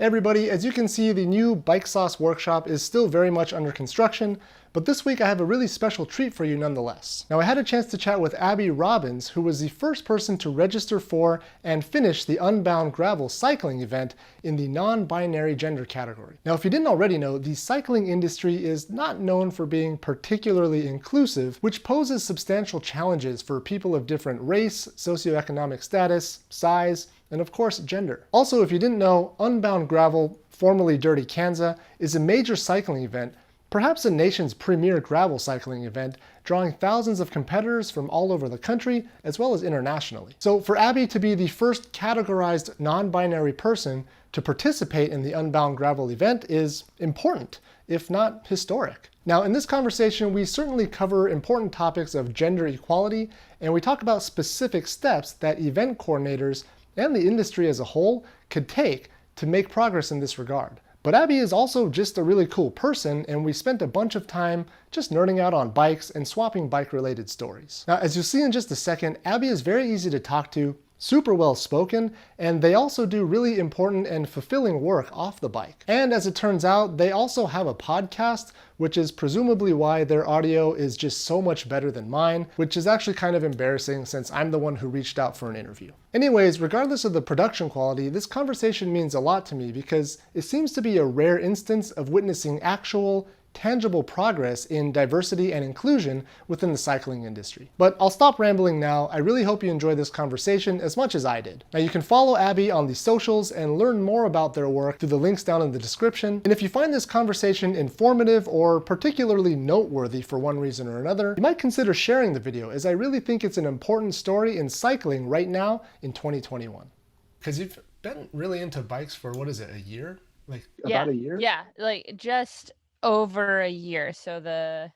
Hey everybody, as you can see, the new Bike Sauce workshop is still very much under construction, but this week I have a really special treat for you nonetheless. Now I had a chance to chat with Abi Robins, who was the first person to register for and finish the Unbound Gravel cycling event in the non-binary gender category. Now if you didn't already know, the cycling industry is not known for being particularly inclusive, which poses substantial challenges for people of different race, socioeconomic status, size, and of course gender. Also, if you didn't know, Unbound Gravel, formerly Dirty Kanza, is a major cycling event, perhaps the nation's premier gravel cycling event, drawing thousands of competitors from all over the country as well as internationally. So for Abi to be the first categorized non-binary person to participate in the Unbound Gravel event is important, if not historic. Now in this conversation we certainly cover important topics of gender equality, and we talk about specific steps that event coordinators and the industry as a whole could take to make progress in this regard. But Abi is also just a really cool person, and we spent a bunch of time just nerding out on bikes and swapping bike-related stories. Now, as you'll see in just a second, Abi is very easy to talk to, super well spoken, and they also do really important and fulfilling work off the bike. And as it turns out, they also have a podcast, which is presumably why their audio is just so much better than mine, which is actually kind of embarrassing since I'm the one who reached out for an interview. Anyways, regardless of the production quality, this conversation means a lot to me because it seems to be a rare instance of witnessing actual, tangible progress in diversity and inclusion within the cycling industry. But I'll stop rambling now. I really hope you enjoyed this conversation as much as I did. Now you can follow Abi on the socials and learn more about their work through the links down in the description. And if you find this conversation informative or particularly noteworthy for one reason or another, you might consider sharing the video, as I really think it's an important story in cycling right now in 2021. Because you've been really into bikes for, what is it, a year? Like about a year? Yeah, like just over a year. So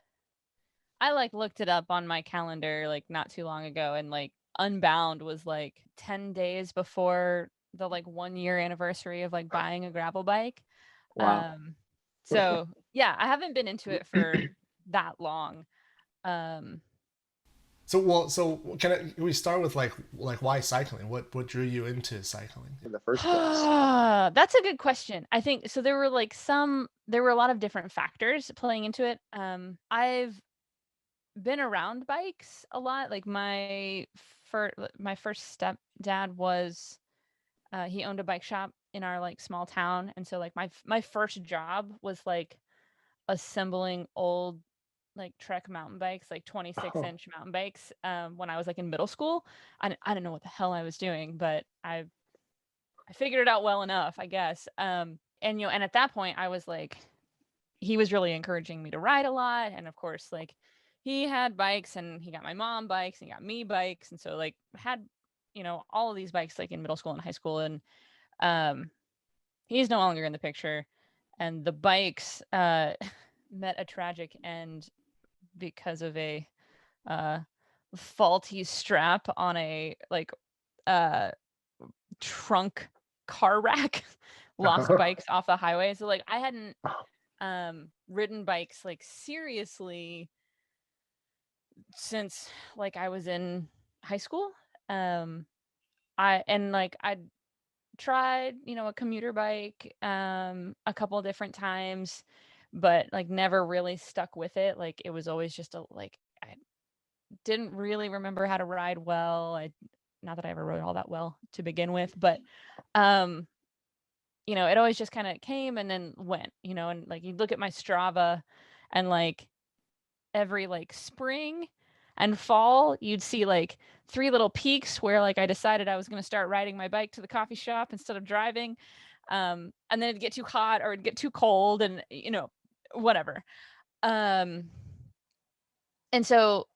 I like looked it up on my calendar like not too long ago, and like Unbound was like 10 days before the like 1 year anniversary of like buying a gravel bike. Wow. So yeah, I haven't been into it for that long. So can we start with like why cycling? What drew you into cycling in the first place? That's a good question. I think so. There were a lot of different factors playing into it. I've been around bikes a lot. Like my first stepdad was he owned a bike shop in our like small town, and so like my first job was like assembling old like Trek mountain bikes, like 26-inch mountain bikes, when I was like in middle school. I didn't know what the hell I was doing, but I figured it out well enough, I guess. And and at that point I was like, he was really encouraging me to ride a lot, and of course like he had bikes, and he got my mom bikes, and he got me bikes, and so like had all of these bikes like in middle school and high school. And um he's no longer in the picture, and the bikes met a tragic end because of a uh faulty strap on a like uh trunk car rack. Lost bikes off the highway. So like I hadn't ridden bikes like seriously since like I was in high school. I tried, a commuter bike a couple different times, but like never really stuck with it. Like it was always just I didn't really remember how to ride well. I Not that I ever rode all that well to begin with, but um it always just kind of came and then went, and like you look at my Strava, and like every like spring and fall, you'd see like three little peaks where like I decided I was going to start riding my bike to the coffee shop instead of driving. And then it'd get too hot or it'd get too cold, and whatever. Um and so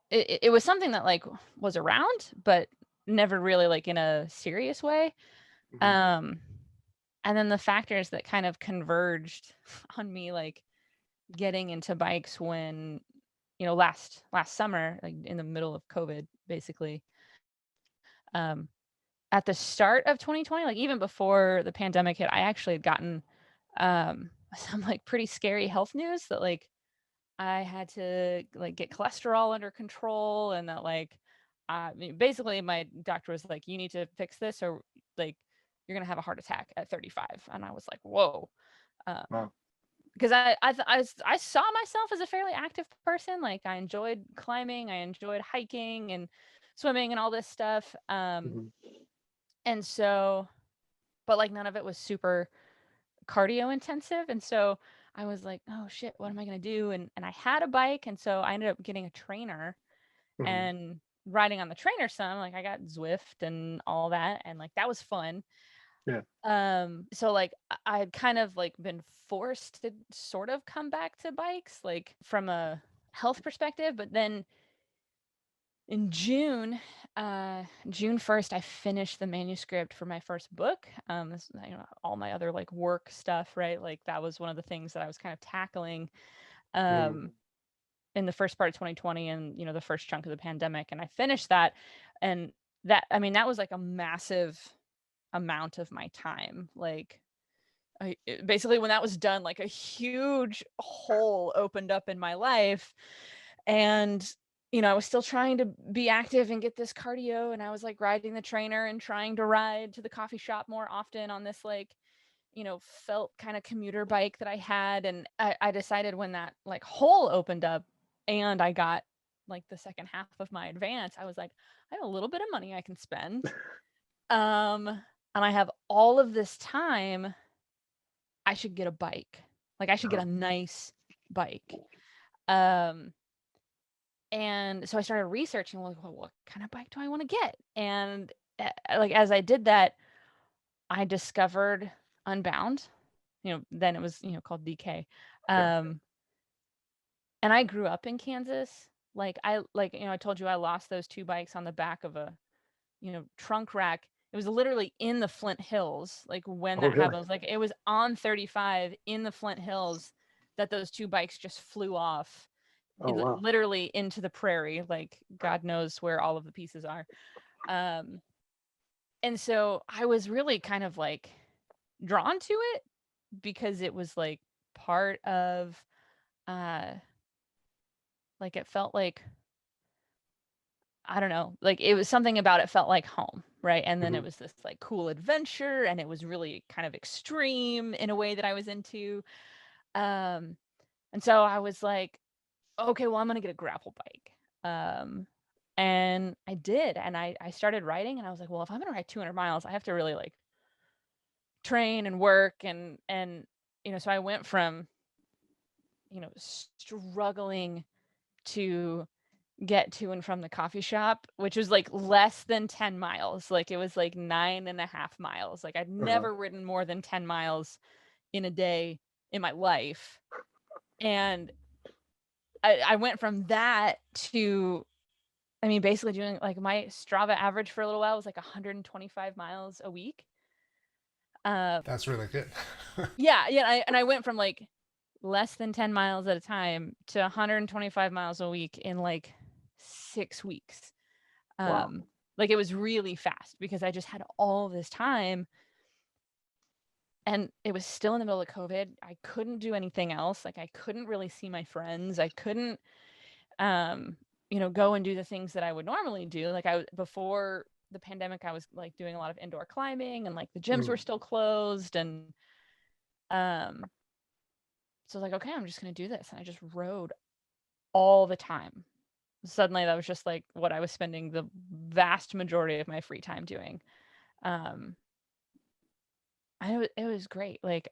it was something that like was around, but never really like in a serious way. Mhm. Um and then the factors that kind of converged on me like getting into bikes when last summer, like in the middle of COVID, basically. Um, at the start of 2020, like even before the pandemic hit, I actually had gotten some like pretty scary health news that like I had to like get cholesterol under control, and that like basically my doctor was like, you need to fix this, or like you're going to have a heart attack at 35. And I was like, whoa. Wow. Because I saw myself as a fairly active person. Like I enjoyed climbing, I enjoyed hiking and swimming and all this stuff. Mhm. And so, but like none of it was super cardio intensive. And so I was like, oh shit, what am I going to do? And I had a bike. And so I ended up getting a trainer Mhm. and riding on the trainer some. Like I got Zwift and all that. And like that was fun. Yeah. So like I had kind of like been forced to sort of come back to bikes, like from a health perspective. But then in June 1st, I finished the manuscript for my first book. This, all my other like work stuff, right? Like that was one of the things that I was kind of tackling in the first part of 2020 and, the first chunk of the pandemic. And I finished that. And that, I mean, that was like a massive amount of my time. Like basically when that was done, like a huge hole opened up in my life. And I was still trying to be active and get this cardio, and I was like riding the trainer and trying to ride to the coffee shop more often on this like felt kind of commuter bike that I had. And I decided when that like hole opened up and I got like the second half of my advance, I was like, I have a little bit of money I can spend. And I have all of this time, I should get a bike. Like I should get a nice bike. And so I started researching, like, well, what kind of bike do I want to get? And like as I did that, I discovered Unbound. Then it was called DK. And I grew up in Kansas. Like I told you I lost those two bikes on the back of a trunk rack. It was literally in the Flint Hills, like when that happened. It was like it was on 35 in the Flint Hills that those two bikes just flew off. Wow. Literally into the prairie. Like God knows where all of the pieces are. And so I was really kind of like drawn to it because it was like part of like it felt like, I don't know, like it was something about it felt like home, right? And then it was this like cool adventure, and it was really kind of extreme in a way that I was into. And so I was like, okay, well, I'm gonna get a gravel bike. And I did, and I started riding, and I was like, well, if I'm gonna ride 200 miles, I have to really like train and work, and so I went from struggling to get to and from the coffee shop, which was like less than 10 miles. Like it was like 9.5 miles. Like I'd never ridden more than 10 miles in a day in my life. And I went from that to, I mean, basically doing like my Strava average for a little while was like 125 miles a week. That's really good. Yeah. And I went from like less than 10 miles at a time to 125 miles a week in like 6 weeks. Wow. Like it was really fast because I just had all this time, and it was still in the middle of COVID. I couldn't do anything else. Like I couldn't really see my friends. I couldn't, go and do the things that I would normally do. Like before the pandemic, I was like doing a lot of indoor climbing, and like the gyms were still closed. And, so I was like, okay, I'm just going to do this. And I just rode all the time. Suddenly that was just like what I was spending the vast majority of my free time doing. It was great. Like,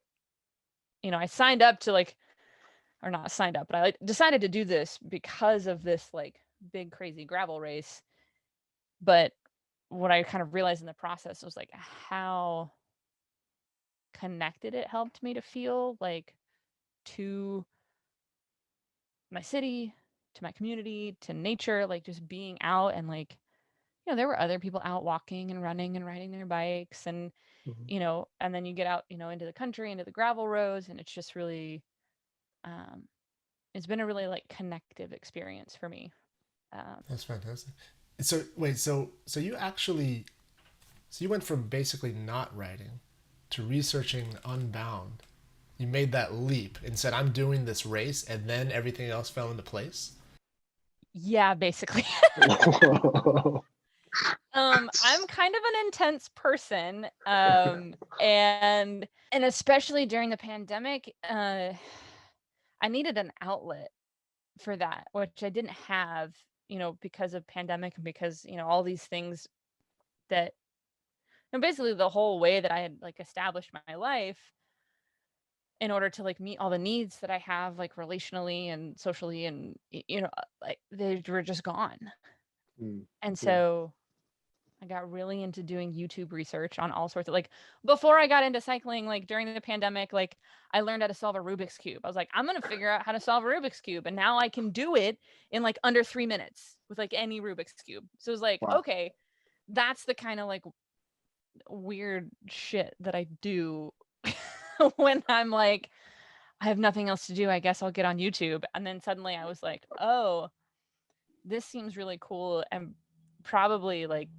I signed up to like, or not signed up, but I like decided to do this because of this like big crazy gravel race. But what I kind of realized in the process was like how connected it helped me to feel, like, to my city, to my community, to nature, like just being out. And like, there were other people out walking and running and riding their bikes, and and then you get out, into the country, into the gravel roads, and it's just really, it's been a really like connective experience for me. That's fantastic. So wait, so you actually, so you went from basically not writing to researching Unbound. You made that leap and said, I'm doing this race, and then everything else fell into place? Yeah, basically. I'm kind of an intense person, and especially during the pandemic, I needed an outlet for that, which I didn't have, because of pandemic and because, all these things that, basically the whole way that I had like established my life in order to like meet all the needs that I have like relationally and socially and like they were just gone. Mm, And yeah. so I got really into doing YouTube research on all sorts of like before I got into cycling, like during the pandemic, like I learned how to solve a Rubik's Cube. I was like, I'm gonna figure out how to solve a Rubik's Cube. And now I can do it in like under 3 minutes with like any Rubik's Cube. So it was like, Wow. okay, that's the kind of like weird shit that I do when I'm like, I have nothing else to do. I guess I'll get on YouTube. And then suddenly I was like, oh, this seems really cool and probably like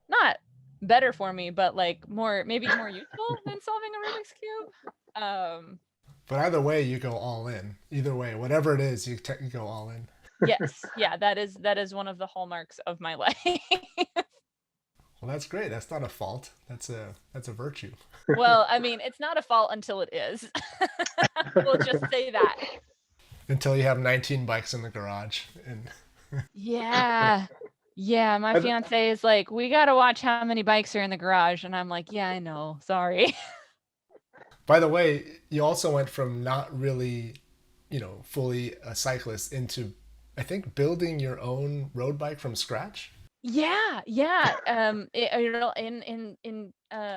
not better for me, but like maybe more useful than solving a Rubik's Cube. But either way, you go all in. Either way, whatever it is, you go all in. Yes, yeah, that is one of the hallmarks of my life. Well, that's great. That's not a fault. That's a virtue. Well, I mean, it's not a fault until it is. We'll just say that. Until you have 19 bikes in the garage. Yeah. Yeah, my fiance is like, we got to watch how many bikes are in the garage. And I'm like, yeah, I know. Sorry. By the way, you also went from not really, fully a cyclist into, I think, building your own road bike from scratch. Yeah. In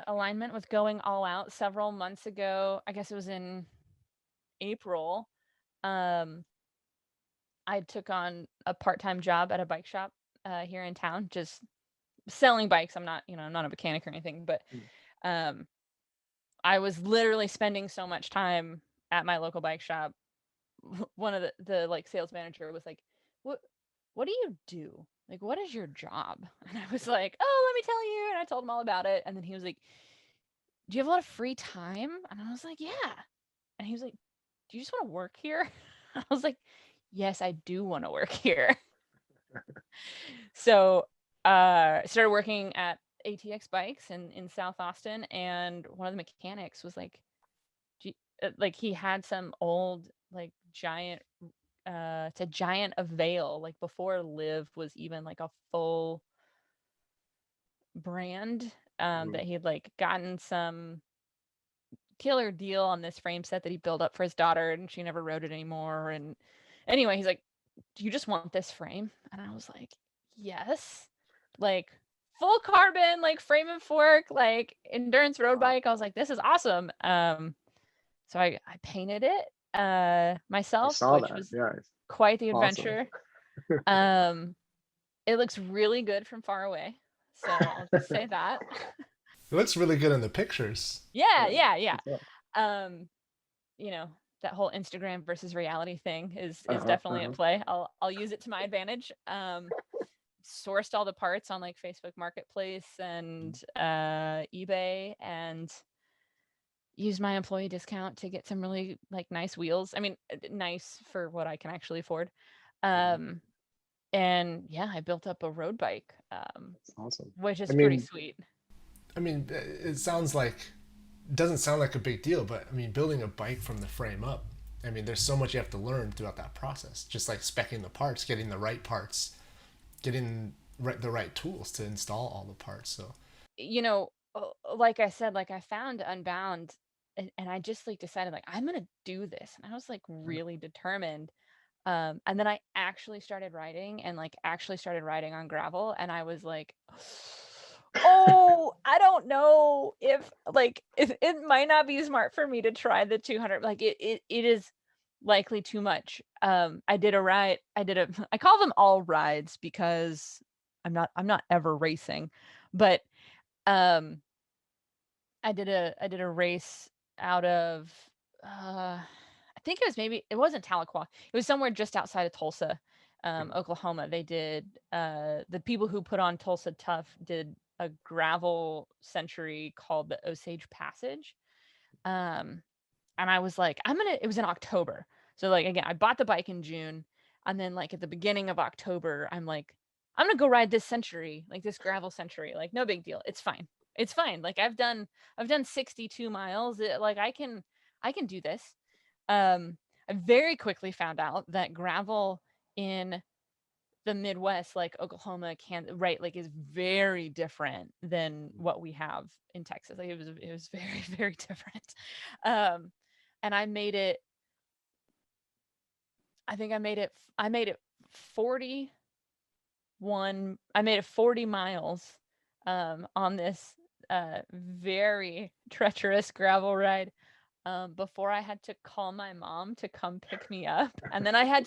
alignment with going all out several months ago, I guess it was in April. I took on a part-time job at a bike shop here in town, just selling bikes. I'm not, I'm not a mechanic or anything, but I was literally spending so much time at my local bike shop. One of the like sales manager was like, what do you do? Like, what is your job? And I was like, oh, let me tell you. And I told him all about it. And then he was like, do you have a lot of free time? And I was like, yeah. And he was like, do you just want to work here? I was like, yes, I do want to work here. So started working at ATX Bikes in South Austin, and one of the mechanics was like, like he had some old like giant it's a Giant of Vale, like before Liv was even like a full brand, that he had like gotten some killer deal on this frame set that he built up for his daughter, and she never rode it anymore. And anyway, he's like, do you just want this frame? And I was like, yes, like full carbon, like frame and fork, like endurance road bike. I was like, this is awesome. So I painted it myself, which was quite the adventure. Awesome. It looks really good from far away, so I'll just say that. It looks really good in the pictures. Yeah. That whole Instagram versus reality thing is definitely at play. I'll use it to my advantage. Sourced all the parts on like Facebook Marketplace and eBay, and used my employee discount to get some really like nice wheels. I mean, nice for what I can actually afford. And yeah, I built up a road bike. That's awesome. Which is pretty sweet. I mean, it doesn't sound like a big deal, but I mean, building a bike from the frame up, I mean, there's so much you have to learn throughout that process. Just like speccing the parts, getting the right parts, getting the right tools to install all the parts. So, like I said, like I found Unbound, and I just like decided like I'm gonna do this, and I was like really determined. And then I actually started riding on gravel, and I was like, oh, I don't know if it might not be smart for me to try the 200. Like it is likely too much. I did a ride. I call them all rides because I'm not ever racing, but I did a race out of I think it wasn't Tahlequah. It was somewhere just outside of Tulsa, Oklahoma. They did the people who put on Tulsa Tough did a gravel century called the Osage Passage. And I was like, it was in October. So like again, I bought the bike in June, and then like at the beginning of October, I'm like, I'm gonna go ride this century, like this gravel century, like no big deal. It's fine. It's fine. Like I've done 62 miles. Like I can do this. I very quickly found out that gravel in the Midwest, like Oklahoma, right, like is very different than what we have in Texas. Like it was very, very different. And I made it, I think I made it 40 miles on this very treacherous gravel ride before I had to call my mom to come pick me up. And then I had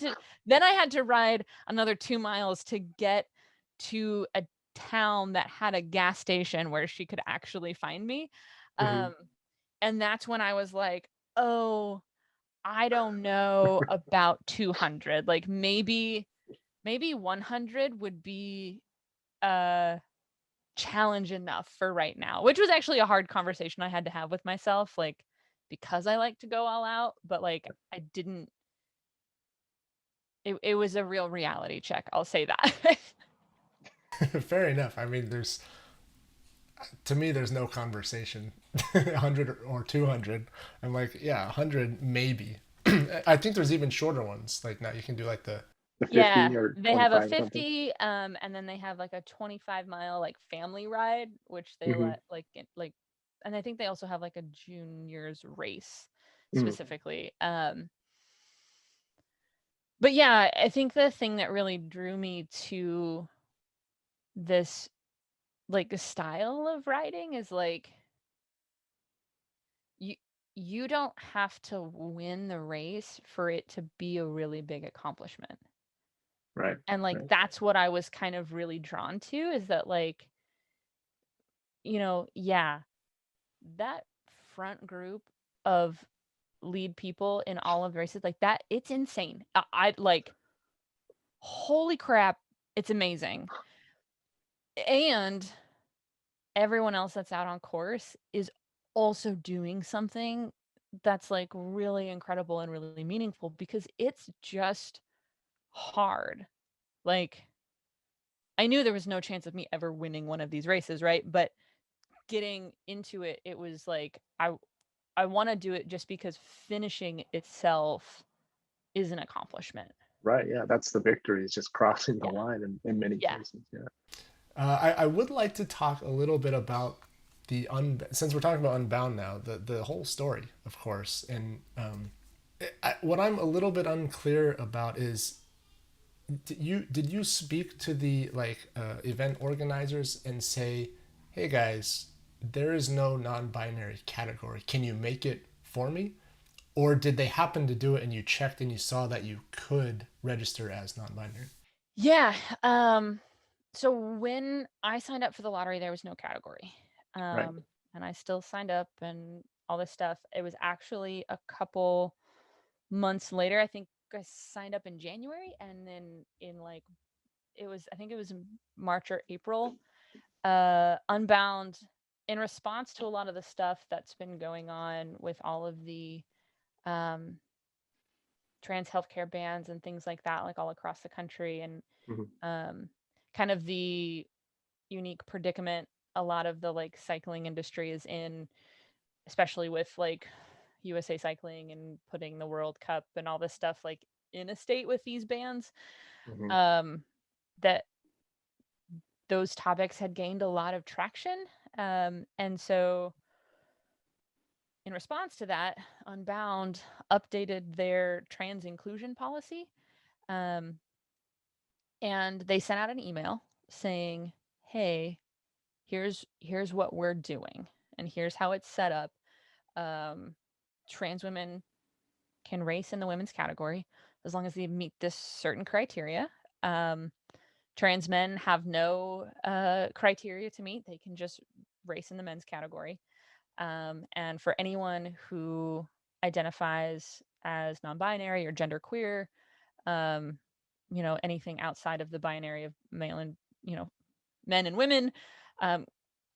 to ride another 2 miles to get to a town that had a gas station where she could actually find me. Mhm. And that's when I was like, oh, I don't know about 200. Like maybe 100 would be challenge enough for right now, which was actually a hard conversation I had to have with myself, like because I like to go all out, but like I didn't. It was a real reality check. I'll say that. Fair enough. I mean, to me, there's no conversation. 100 or 200. I'm like, yeah, 100 maybe. I think there's even shorter ones. Like now you can do like the The 50 Yeah, or they have a 25 or something. 50, and then they have like a 25-mile like family ride, which they Mhm. let like, and I think they also have like a juniors race Mm. specifically. But yeah, I think the thing that really drew me to this like style of riding is like you don't have to win the race for it to be a really big accomplishment. Right. And like Right. that's what I was kind of really drawn to, is that like, yeah, that front group of lead people in all of the races, like that, it's insane. I like, holy crap, it's amazing. And everyone else that's out on course is also doing something that's like really incredible and really meaningful, because it's just hard. Like I knew there was no chance of me ever winning one of these races, right? But getting into it, it was like I want to do it just because finishing itself is an accomplishment. Right. Yeah. That's the victory, is just crossing the Yeah. line in many Yeah. cases. Yeah. I would like to talk a little bit about since we're talking about Unbound now, the whole story, of course. And what I'm a little bit unclear about is, did you speak to the event organizers and say, hey guys, there is no non-binary category. Can you make it for me? Or did they happen to do it and you checked and you saw that you could register as non-binary? Yeah. So when I signed up for the lottery, there was no category. Right. And I still signed up and all this stuff. It was actually a couple months later. I think I signed up in January, and then in like I think it was March or April, Unbound, in response to a lot of the stuff that's been going on with all of the um trans healthcare bans and things like that, like all across the country, and Mhm. kind of the unique predicament a lot of the like cycling industry is in, especially with like USA Cycling and putting the World Cup and all this stuff like in a state with these bans. Mhm. That those topics had gained a lot of traction. And so in response to that, Unbound updated their trans inclusion policy. Um, and they sent out an email saying, hey, here's what we're doing, and here's how it's set up. Trans women can race in the women's category as long as they meet this certain criteria. Trans men have no criteria to meet. They can just race in the men's category. And for anyone who identifies as non-binary or genderqueer, anything outside of the binary of male and, men and women, um,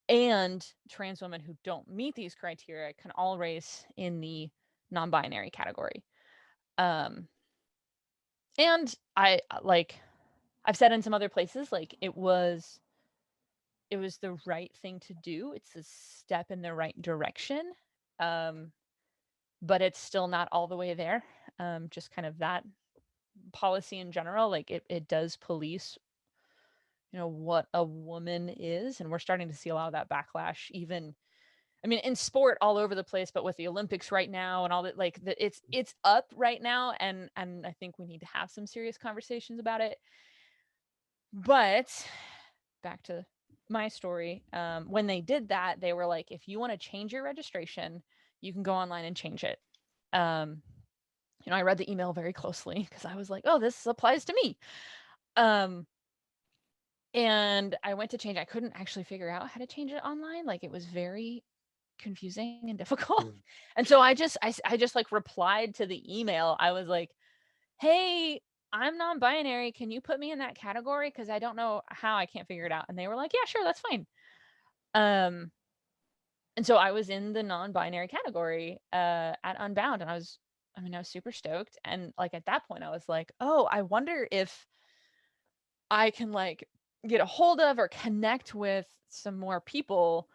and trans women who don't meet these criteria can all race in the non-binary category. And I like I've said in some other places, like it was the right thing to do. It's a step in the right direction. But it's still not all the way there. Just kind of that policy in general, like it does police, what a woman is. And we're starting to see a lot of that backlash, even, I mean, in sport all over the place, but with the Olympics right now and all that, like it's up right now. And I think we need to have some serious conversations about it. But back to my story, when they did that, they were like, if you want to change your registration, you can go online and change it. I read the email very closely because I was like, oh, this applies to me. And I went to change. I couldn't actually figure out how to change it online. Like it was very confusing and difficult. And so I just like replied to the email. I was like, hey, I'm non-binary. Can you put me in that category? Because I don't know how. I can't figure it out. And they were like, yeah, sure, that's fine. And so I was in the non-binary category at Unbound, and I was super stoked. And like at that point I was like, oh, I wonder if I can like get a hold of or connect with some more people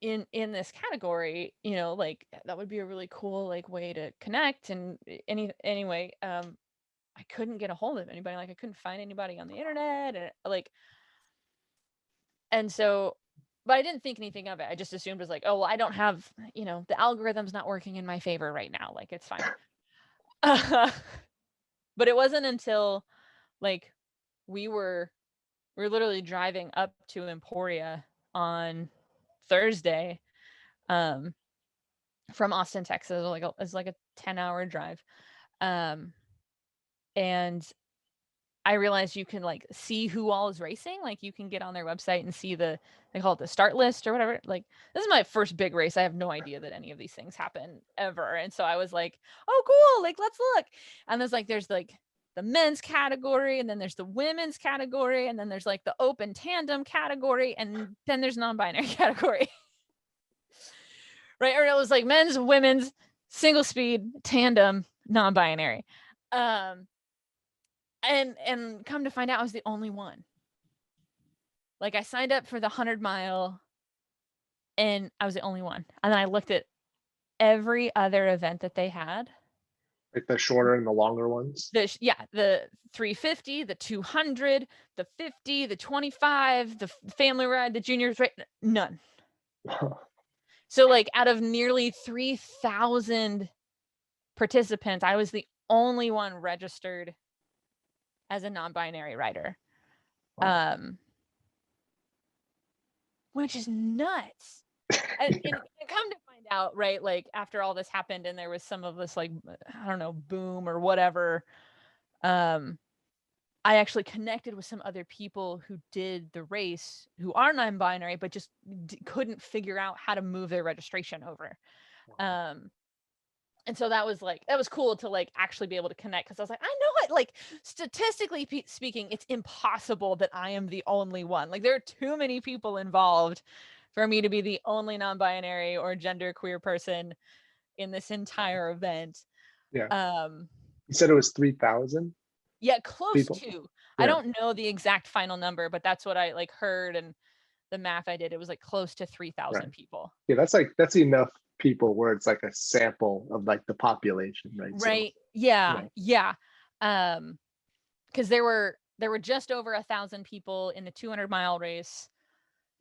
in this category, like that would be a really cool like way to connect. And anyway, I couldn't get a hold of anybody. Like I couldn't find anybody on the internet, and so, but I didn't think anything of it. I just assumed it was like, oh, well, I don't have, the algorithm's not working in my favor right now. Like it's fine. But it wasn't until like we were literally driving up to Emporia on Thursday, from Austin, Texas. It's like a 10-hour drive. And I realized you can like see who all is racing. Like you can get on their website and see they call it the start list or whatever. Like this is my first big race. I have no idea that any of these things happen ever. And so I was like, oh, cool. Like, let's look. And there's like the men's category, and then there's the women's category, and then there's like the open tandem category, and then there's non-binary category. Right. Or it was like men's, women's, single speed, tandem, non-binary. And come to find out I was the only one. Like I signed up for the 100-mile and I was the only one. And then I looked at every other event that they had. Like the shorter and the longer ones? The 350, the 200, the 50, the 25, the family ride, the juniors ride, none. So like out of nearly 3,000 participants, I was the only one registered as a non-binary rider. Which is nuts. and come to find out, right, like after all this happened and there was some of this like, I don't know, boom or whatever, I actually connected with some other people who did the race who are non-binary but just couldn't figure out how to move their registration over. And so that was cool to like actually be able to connect, because I was like, I know it, like statistically speaking, it's impossible that I am the only one. Like there are too many people involved for me to be the only non-binary or genderqueer person in this entire event. Yeah. You said it was 3,000? Yeah, close people. to. Yeah. I don't know the exact final number, but that's what I like heard, and the math I did, it was like close to 3,000 people. Yeah, that's enough people where it's like a sample of like the population, right? Right. So, yeah. Because there were just over 1,000 people in the 200-mile race,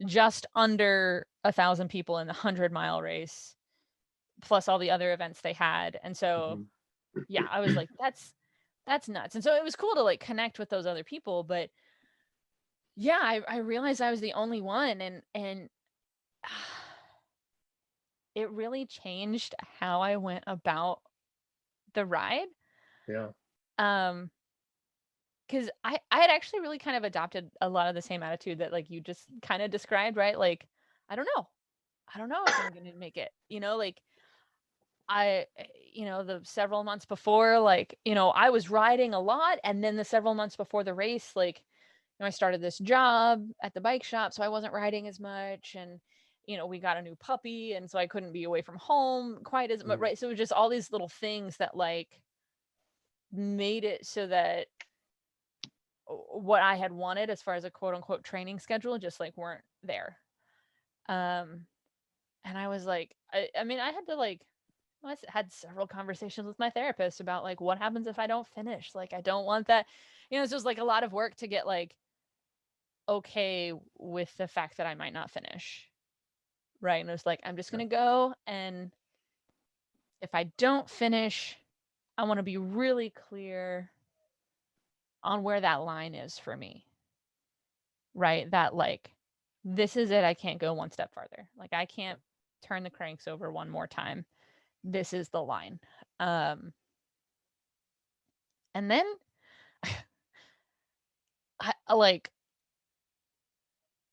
just under 1,000 people in the 100-mile race, plus all the other events they had. And so, yeah, I was like, that's nuts. And so it was cool to like connect with those other people. But yeah, I realized I was the only one, and it really changed how I went about the ride. Yeah. Because I had actually really kind of adopted a lot of the same attitude that like you just kind of described, right? Like, I don't know if I'm going to make it, like the several months before, like, I was riding a lot. And then the several months before the race, like, I started this job at the bike shop, so I wasn't riding as much. And, we got a new puppy, and so I couldn't be away from home quite as much, right? So it was just all these little things that like made it so that what I had wanted as far as a quote unquote training schedule just like weren't there. And I was like, I mean, I had to like, I had several conversations with my therapist about like, what happens if I don't finish? Like, I don't want that, it's just like a lot of work to get like, okay with the fact that I might not finish. Right. And it was like, I'm just going to go. And if I don't finish, I want to be really clear on where that line is for me. Right. That like, this is it. I can't go one step farther. Like, I can't turn the cranks over one more time. This is the line. And then I like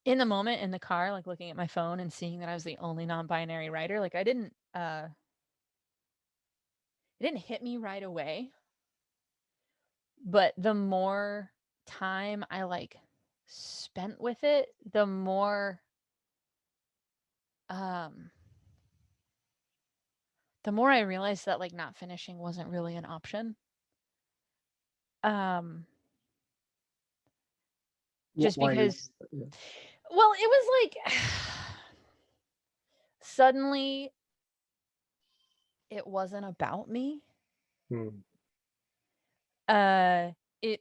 in the moment in the car, like looking at my phone and seeing that I was the only non-binary rider, like it didn't hit me right away. But the more time I like spent with it, the more I realized that like not finishing wasn't really an option. Just because well, it was like suddenly it wasn't about me. It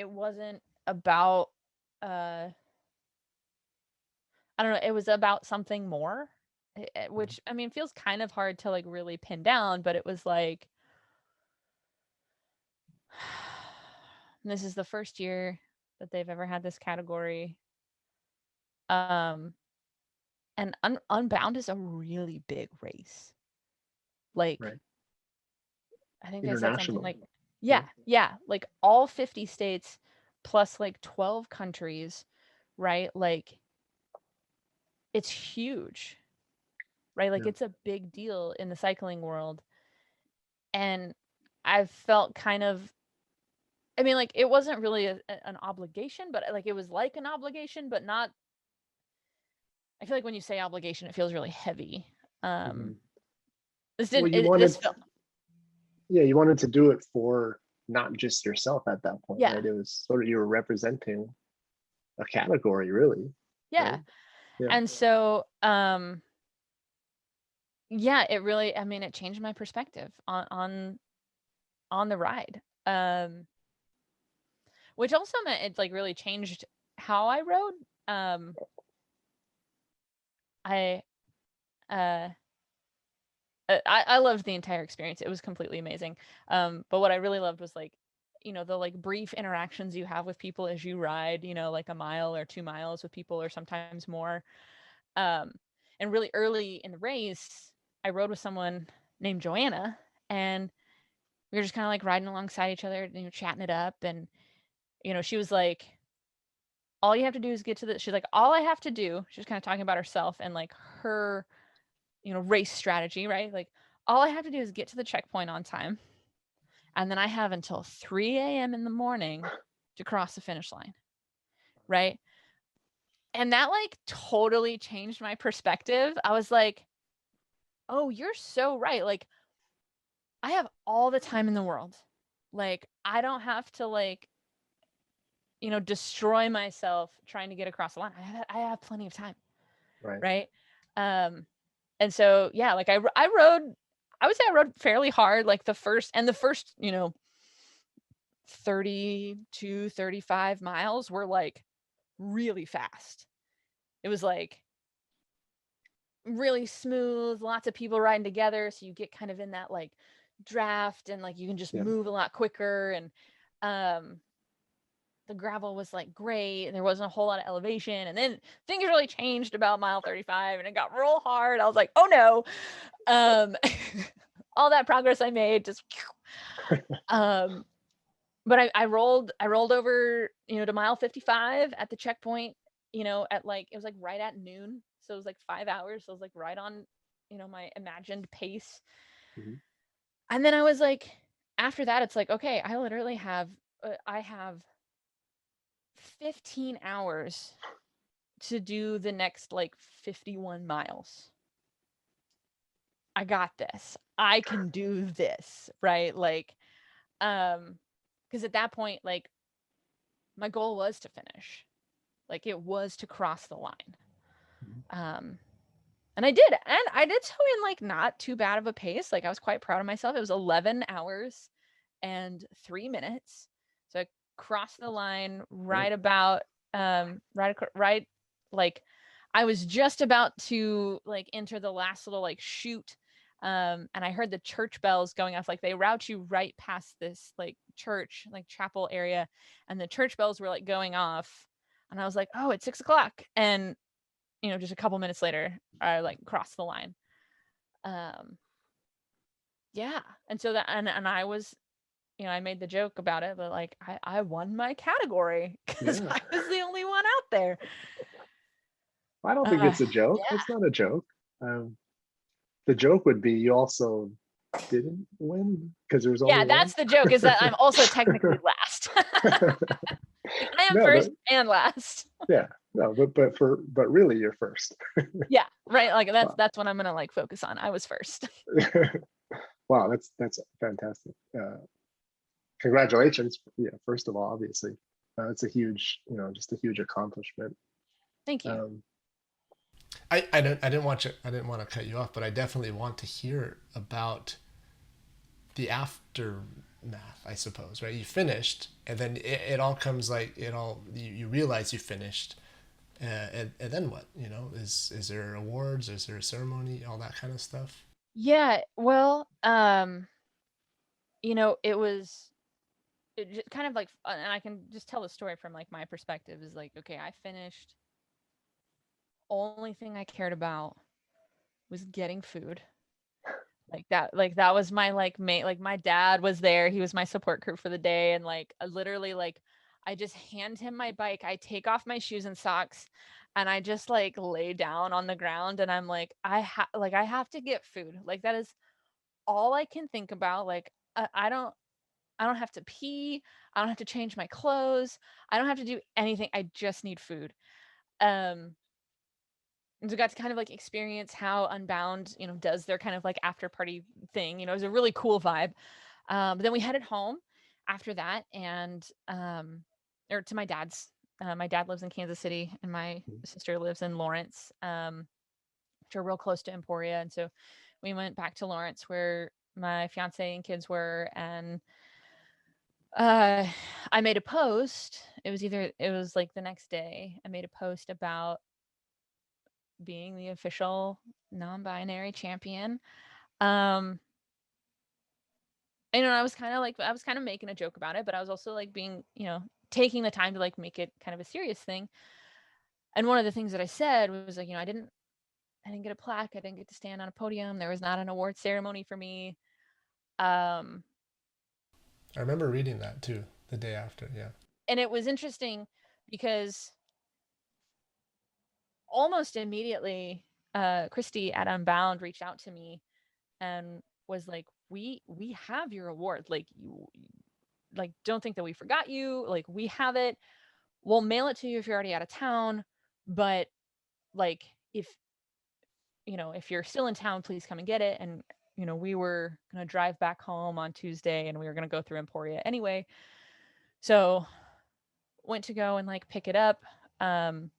wasn't about I don't know, it was about something more, which I mean feels kind of hard to like really pin down, but it was like this is the first year that they've ever had this category. And Unbound is a really big race. Like, I think they said something like, yeah, like all 50 states plus like 12 countries, right? Like, it's huge, right? Like, it's a big deal in the cycling world. And I've felt kind of, I mean, like, it wasn't really an obligation, but like, it was like an obligation, but not. I feel like when you say obligation, it feels really heavy. This didn't. This felt. Yeah, you wanted to do it for not just yourself at that point, Yeah. right? It was sort of you were representing a category, really. Yeah. Right? Yeah. And so, yeah, it really. I mean, it changed my perspective on the ride. Which also meant it like really changed how I rode. I loved the entire experience. It was completely amazing. But what I really loved was like, the like brief interactions you have with people as you ride, like a mile or 2 miles with people or sometimes more. And really early in the race, I rode with someone named Joanna, and we were just kind of like riding alongside each other, chatting it up. And, she was like, all you have to do is get to she's like, all I have to do, she was kind of talking about herself and like her, race strategy, right? Like, all I have to do is get to the checkpoint on time. And then I have until 3 a.m. in the morning to cross the finish line. Right. And that like totally changed my perspective. I was like, oh, you're so right. Like, I have all the time in the world. Like, I don't have to like, destroy myself trying to get across the line. I have plenty of time. Right. And so, yeah, like I rode, I would say I rode fairly hard, like the first 30 to 35 miles were like really fast. It was like really smooth, lots of people riding together. So you get kind of in that like draft and like you can just move a lot quicker. And the gravel was like great and there wasn't a whole lot of elevation. And then things really changed about mile 35 and it got real hard. I was like, oh no. All that progress I made just but I rolled over, to mile 55 at the checkpoint, at like, it was like right at noon. So it was like 5 hours. So it was like right on, my imagined pace. And then I was like, after that, it's like, okay, I literally have, I have 15 hours to do the next like 51 miles. I got this. I can do this, right? Like, because at that point, like, my goal was to finish. Like it was to cross the line. Mhm. And I did. And I did so in like not too bad of a pace. Like I was quite proud of myself. It was 11 hours and 3 minutes. So I crossed the line right about right like I was just about to like enter the last little like chute. And I heard the church bells going off. Like they route you right past this like church, like chapel area, and the church bells were like going off. And I was like, oh, it's 6 o'clock. And just a couple minutes later, I like crossed the line. Yeah. And so that, and I was, I made the joke about it, but like I won my category because Yeah. I was the only one out there. I don't think it's a joke. Yeah. It's not a joke. Um, the joke would be you also didn't win because there was only Yeah, that's the joke, is that I'm also technically last. Like, I am No, first and last. yeah, no, but really you're first. Yeah, right. Like Wow. that's what I'm gonna like focus on. I was first. Wow, that's fantastic. Congratulations. Yeah, first of all, obviously, it's a huge, just a huge accomplishment. Thank you. I didn't want to cut you off, but I definitely want to hear about the aftermath, I suppose, right? You finished, and then it all comes like you realize you finished, and then what? Is there awards? Is there a ceremony? All that kind of stuff. Yeah, well, it just kind of like, and I can just tell the story from like my perspective is like, okay, I finished. Only thing I cared about was getting food. Like that was my like mate. Like my dad was there. He was my support crew for the day. And like literally like I just hand him my bike. I take off my shoes and socks and I just like lay down on the ground and I'm like, I have to get food. Like that is all I can think about. Like I don't have to pee. I don't have to change my clothes. I don't have to do anything. I just need food. Um and so got to kind of like experience how Unbound, does their kind of like after party thing. It was a really cool vibe. But then we headed home after that and or to my dad's. My dad lives in Kansas City and my sister lives in Lawrence, which are real close to Emporia. And so we went back to Lawrence where my fiance and kids were, and I made a post. It was like the next day. I made a post about being the official non-binary champion. Um, I was kind of making a joke about it, but I was also like being, taking the time to like make it kind of a serious thing. And one of the things that I said was like, I didn't get a plaque. I didn't get to stand on a podium. There was not an award ceremony for me. Um, I remember reading that too the day after. Yeah. and it was interesting because almost immediately, Christy at Unbound reached out to me and was like, we have your award. Like you like don't think that we forgot you. Like we have it. We'll mail it to you if you're already out of town. But like if you're still in town, please come and get it. And we were gonna drive back home on Tuesday and we were gonna go through Emporia anyway. So went to go and like pick it up. And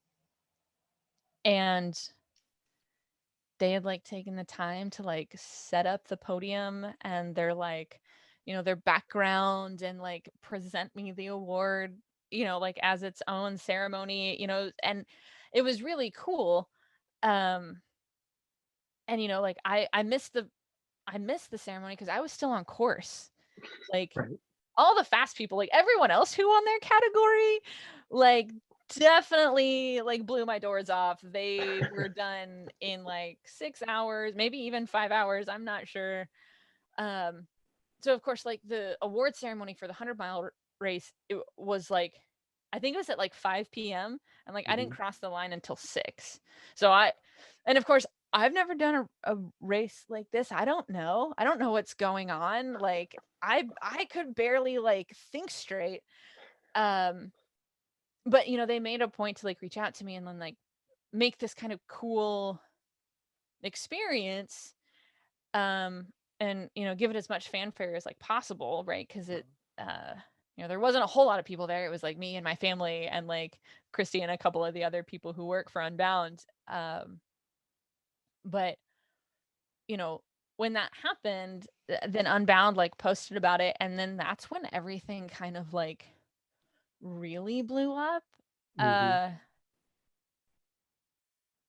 they had like taken the time to like set up the podium and their like their background and like present me the award like as its own ceremony, and it was really cool. And like I missed the ceremony because I was still on course. Like Right. all the fast people, like everyone else who won their category, like definitely like blew my doors off. They were done in like 6 hours, maybe even 5 hours, I'm not sure. So of course like the award ceremony for the 100-mile race, it was like I think it was at like 5 p.m. and like I didn't cross the line until 6. So and of course I've never done a race like this. I don't know what's going on. Like I could barely like think straight. But they made a point to like reach out to me and then like make this kind of cool experience, and give it as much fanfare as like possible, right? Because it there wasn't a whole lot of people there. It was like me and my family and like Christy and a couple of the other people who work for Unbound. But when that happened, then Unbound like posted about it, and then that's when everything kind of like really blew up. Mhm.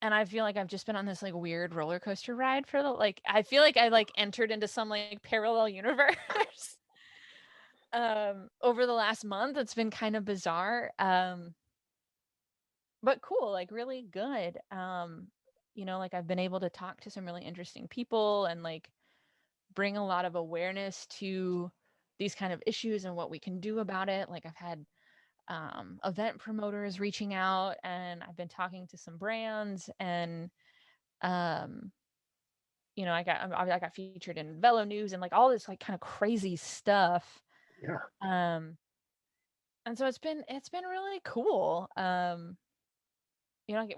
And I feel like I've just been on this like weird roller coaster ride for I feel like I like entered into some like parallel universe over the last month. It's been kind of bizarre. But cool, like really good. Like I've been able to talk to some really interesting people and like bring a lot of awareness to these kind of issues and what we can do about it. Like I've had event promoters reaching out, and I've been talking to some brands, and I got featured in VeloNews and like all this like kind of crazy stuff. Yeah. And so it's been really cool.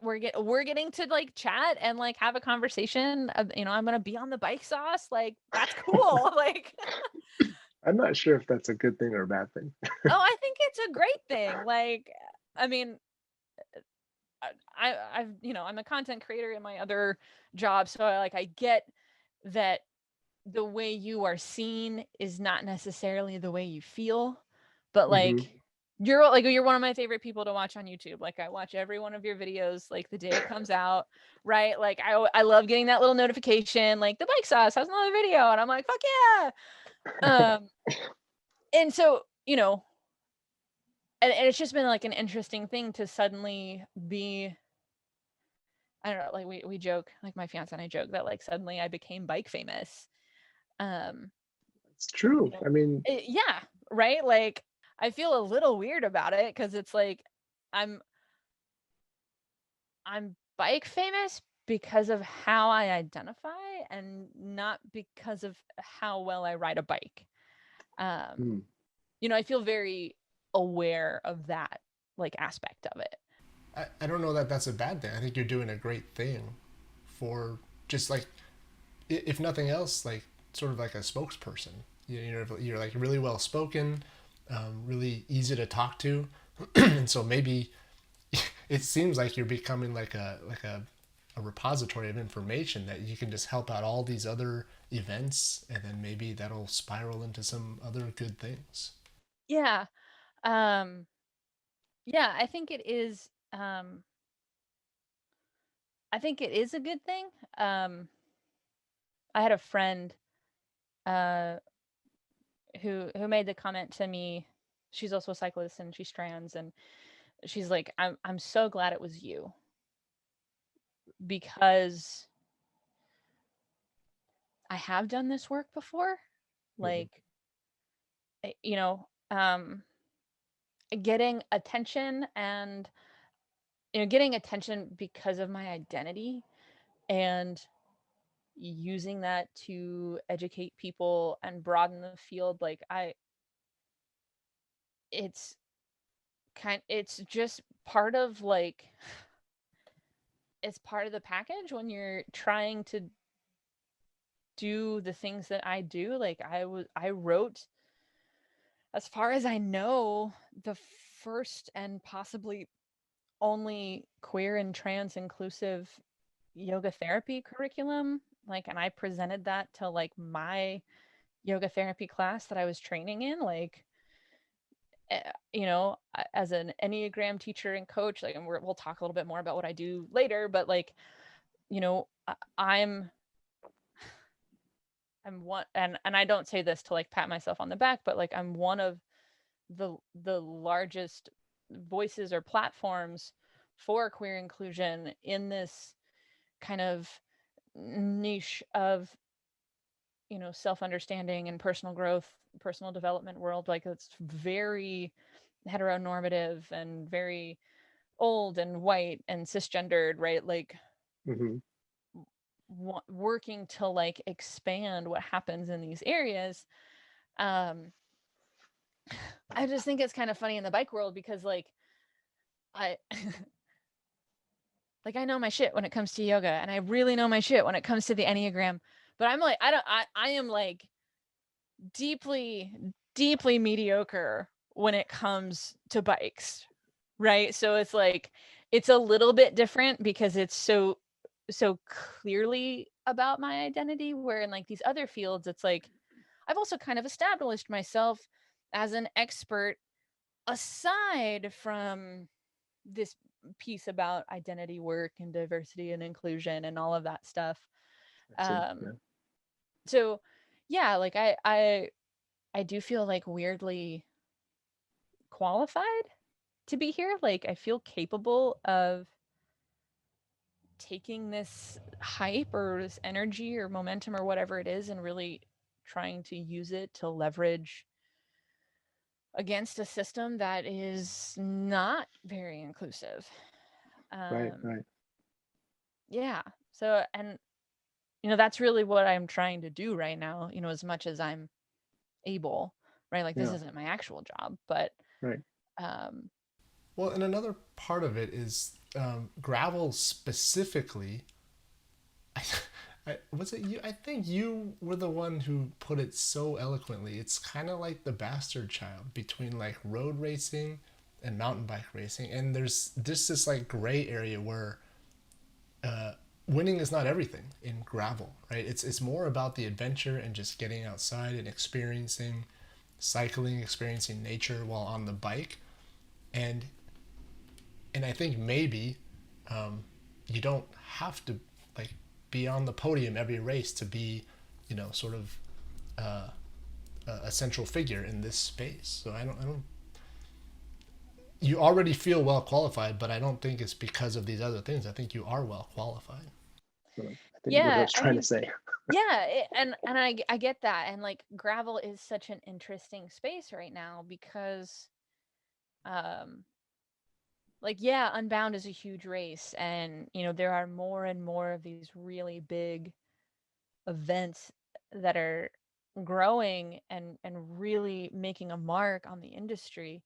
We're getting to like chat and like have a conversation. I'm gonna be on the bike sauce. Like that's cool. Like, I'm not sure if that's a good thing or a bad thing. oh, I think it's a great thing. Like, I mean, I'm a content creator in my other job, so I get that the way you are seen is not necessarily the way you feel, but like Mhm. you're one of my favorite people to watch on YouTube. Like I watch every one of your videos like the day it comes out, right? Like I love getting that little notification like the bike sauce has another video, and I'm like, fuck yeah. And so and it's just been like an interesting thing to suddenly be, I don't know, like we joke, like my fiance and I joke that like suddenly I became bike famous. It's true. I mean, Yeah, right? Like I feel a little weird about it because it's like I'm bike famous because of how I identify and not because of how well I ride a bike. hmm. I feel very aware of that like aspect of it. I don't know that that's a bad thing. I think you're doing a great thing for just like, if nothing else, like sort of like a spokesperson. You're like really well spoken, really easy to talk to, and so maybe it seems like you're becoming like a repository of information that you can just help out all these other events, and then maybe that'll spiral into some other good things. Yeah. Um yeah, I think it is a good thing. I had a friend uh who made the comment to me. She's also a cyclist and she's trans, and she's like, I'm so glad it was you, because I have done this work before. Mhm. Like, you know, getting attention and getting attention because of my identity, and using that to educate people and broaden the field. Like it's it's just part of like it's part of the package when you're trying to do the things that I do. Like I wrote, as far as I know, the first and possibly only queer and trans inclusive yoga therapy curriculum. Like, and I presented that to like my yoga therapy class that I was training in. Like, as an Enneagram teacher and coach, like, and we'll talk a little bit more about what I do later, but like, I'm one, and I don't say this to like pat myself on the back, but like I'm one of the largest voices or platforms for queer inclusion in this kind of niche of self-understanding and personal growth, personal development world. Like it's very heteronormative and very old and white and cisgendered, right? Like Mhm. working to like expand what happens in these areas. um I just think it's kind of funny in the bike world because like I like I know my shit when it comes to yoga, and I really know my shit when it comes to the Enneagram, but I'm like I am like deeply mediocre when it comes to bikes, right? So it's like it's a little bit different because it's so clearly about my identity, where in like these other fields it's like I've also kind of established myself as an expert aside from this piece about identity work and diversity and inclusion and all of that stuff. I see. Yeah. um so yeah, like I do feel like weirdly qualified to be here. Like I feel capable of taking this hype or this energy or momentum or whatever it is and really trying to use it to leverage against a system that is not very inclusive. Right. um Right. yeah, so, and that's really what I'm trying to do right now, as much as I'm able, right? Like this Yeah. isn't my actual job, but Right. um Well, and another part of it is gravel specifically. Was it you? I think you were the one who put it so eloquently. It's kind of like the bastard child between like road racing and mountain bike racing, and there's this like gray area where winning is not everything in gravel, right? It's more about the adventure and just getting outside and experiencing cycling, experiencing nature while on the bike, and I think maybe you don't have to like be on the podium every race to be, sort of a central figure in this space. So I don't. You already feel well qualified, but I don't think it's because of these other things. I think you are well qualified. So I think what I yeah, was I trying to mean, say. yeah, and I get that, and like gravel is such an interesting space right now because um like, yeah, Unbound is a huge race, and there are more and more of these really big events that are growing and really making a mark on the industry.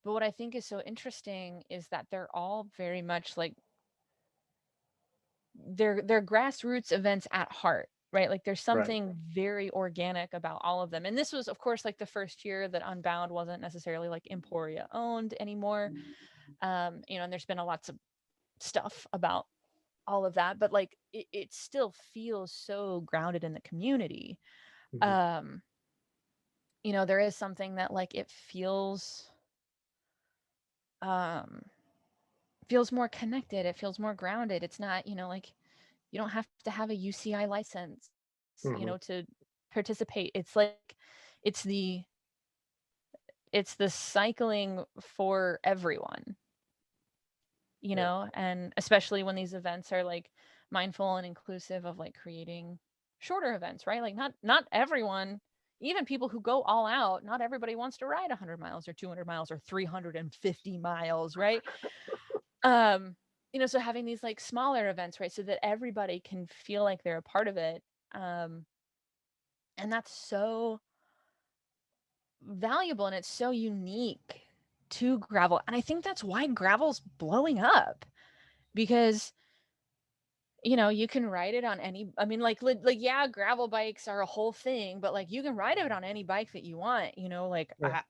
But what I think is so interesting is that they're all very much like they're grassroots events at heart, right? Like there's Right. something very organic about all of them. And this was of course like the first year that Unbound wasn't necessarily like Emporia owned anymore. And there's been a lots of stuff about all of that, but like it still feels so grounded in the community. Mhm. um there is something that like it um feels more connected, it feels more grounded. It's not, like you don't have to have a UCI license, Mhm. to participate. It's like it's the it's the cycling for everyone, Yeah. and especially when these events are like mindful and inclusive of like creating shorter events, right? Like not everyone, even people who go all out, not everybody wants to ride 100 miles or 200 miles or 350 miles, right? um so having these like smaller events, right, so that everybody can feel like they're a part of it. um and that's so valuable and it's so unique to gravel, and I think that's why gravel's blowing up, because you can ride it on any, I mean, like yeah, gravel bikes are a whole thing, but like you can ride it on any bike that you want, like Yeah.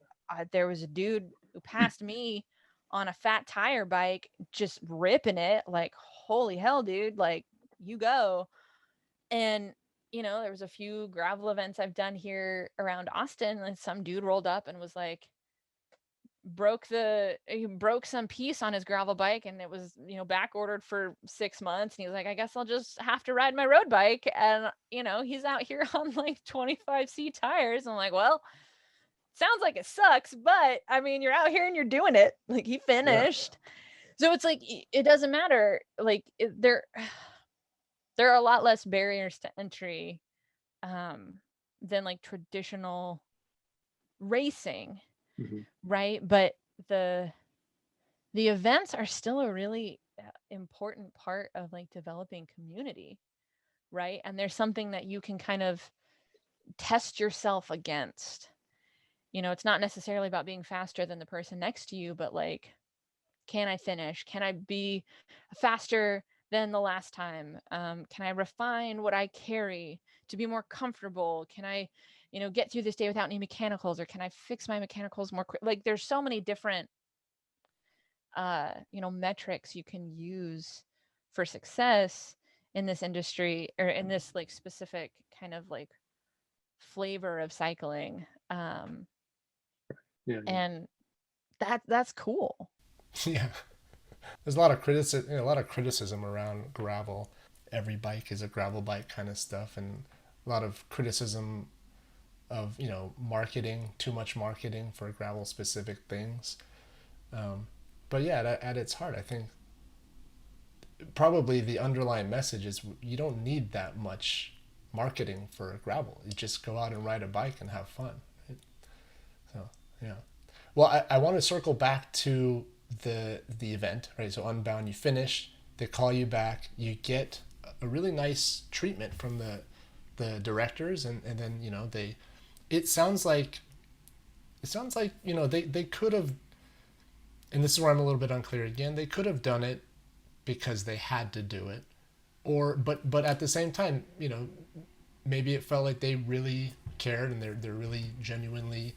there was a dude who passed me on a fat tire bike just ripping it, like holy hell dude, like you go. And there was a few gravel events I've done here around Austin, and some dude rolled up and was like, he broke some piece on his gravel bike, and it was back ordered for 6 months, and he was like, I guess I'll just have to ride my road bike. And he's out here on like 25C tires. I'm like, well, sounds like it sucks, but I mean, you're out here and you're doing it. Like he Yeah. finished. So it's like it doesn't matter, like there are a lot less barriers to entry than like traditional racing, Mhm. right? But the the events are still a really important part of like developing community, right? And there's something that you can kind of test yourself against. It's not necessarily about being faster than the person next to you, but like, can I finish? Can I be faster than the last time? Can I refine what I carry to be more comfortable? Can I, get through this day without any mechanicals, or can I fix my mechanicals more quick? Like, there's so many different, metrics you can use for success in this industry, or in this like specific kind of like flavor of cycling. Yeah. And that's cool. Yeah. There's a lot of criticism around gravel. Every bike is a gravel bike kind of stuff, and a lot of criticism of marketing, too much marketing for gravel specific things. But yeah, at its heart, I think probably the underlying message is you don't need that much marketing for gravel. You just go out and ride a bike and have fun. Right? So yeah. Well, I want to circle back to the event, right? So Unbound, you finish, they call you back, you get a really nice treatment from the directors, and then they it sounds like they could have, and this is where I'm a little bit unclear again, they could have done it because they had to do it, or but at the same time, maybe it felt like they really cared and they're really genuinely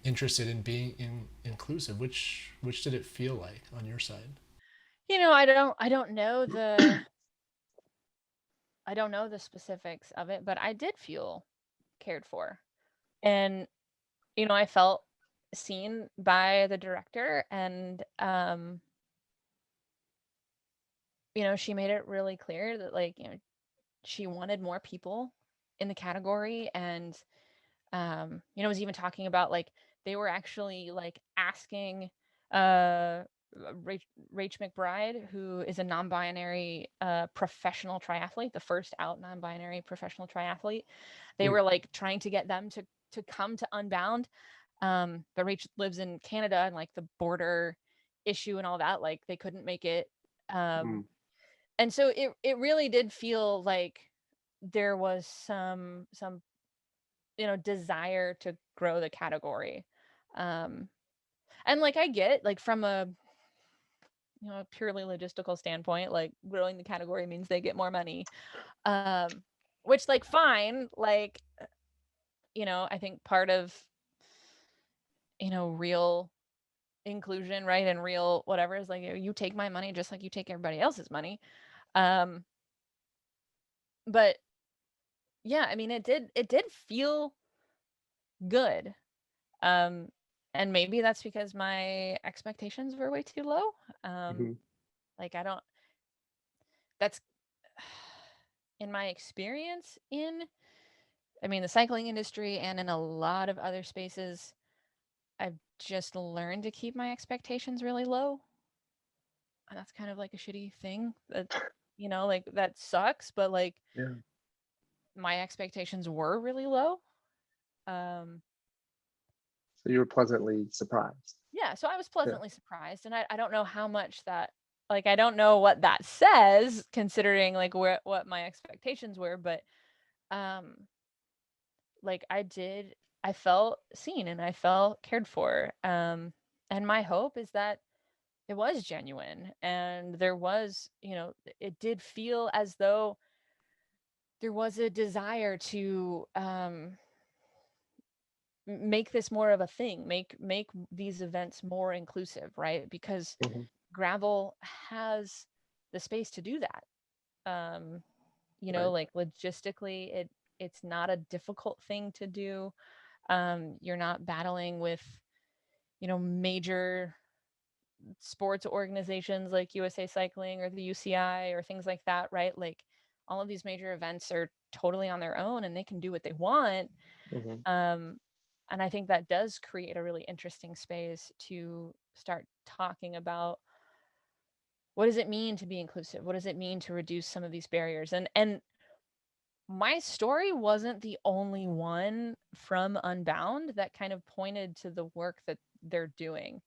interested in being inclusive. Which did it feel like on your side? I don't know the specifics of it, but I did feel cared for. And I felt seen by the director, and she made it really clear that, like, she wanted more people in the category. And was even talking about, like, they were actually like asking Rach McBride, who is a non-binary professional triathlete, the first out non-binary professional triathlete. They were like trying to get them to come to Unbound. But Rach lives in Canada, and like the border issue and all that, like they couldn't make it. And so it really did feel like there was some desire to grow the category. And like, I get, like, from a purely logistical standpoint, like, growing the category means they get more money, which, like, fine. Like, I think part of real inclusion, right, and real whatever, is like, you take my money just like you take everybody else's money. But yeah, I mean, it did feel good. And maybe that's because my expectations were way too low. Like, that's in my experience the cycling industry and in a lot of other spaces, I've just learned to keep my expectations really low. And that's kind of like a shitty thing that, like, that sucks, but like, Yeah. my expectations were really low. So you were pleasantly surprised. Yeah, so I was pleasantly surprised, and I don't know how much that, like, I don't know what that says, considering like what my expectations were, but like, I felt seen and I felt cared for. And my hope is that it was genuine, and there was, it did feel as though there was a desire to make this more of a thing, make these events more inclusive, right? Because gravel has the space to do that. Right. Like, logistically, it's not a difficult thing to do. You're not battling with, major sports organizations like USA Cycling or the UCI or things like that, right? Like, all of these major events are totally on their own and they can do what they want. And I think that does create a really interesting space to start talking about, what does it mean to be inclusive? What does it mean to reduce some of these barriers? And my story wasn't the only one from Unbound that kind of pointed to the work that they're doing.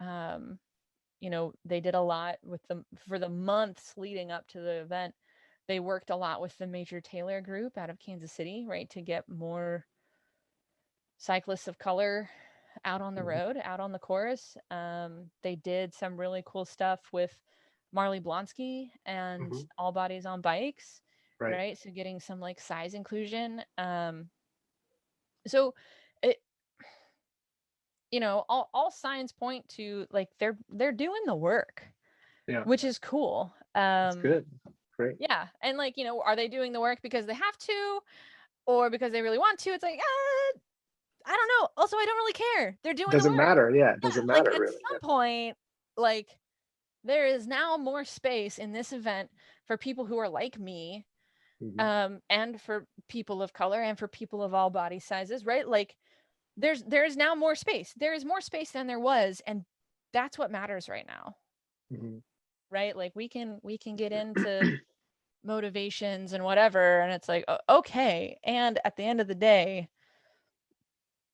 They did a lot with for the months leading up to the event. They worked a lot with the Major Taylor group out of Kansas City, right, to get more cyclists of color out on the road, out on the course. They did some really cool stuff with Marley Blonsky and Hmm. All Bodies on Bikes, Right. right? So getting some like size inclusion. So it, all signs point to like they're doing the work, Yeah. which is cool. It's good. Great. Yeah, and like, are they doing the work because they have to or because they really want to? It's like, I don't know. Also, I don't really care. They're doing the Doesn't work. matter. Yeah. It Yeah, doesn't like matter at really. some point, like there is now more space in this event for people who are like me, Yeah. Hmm. and for people of color and for people of all body sizes, right? Like there's now more space. There is more space than there was, and that's what matters right now, Hmm. right? Like we can get into motivations and whatever, and it's like, okay, and at the end of the day,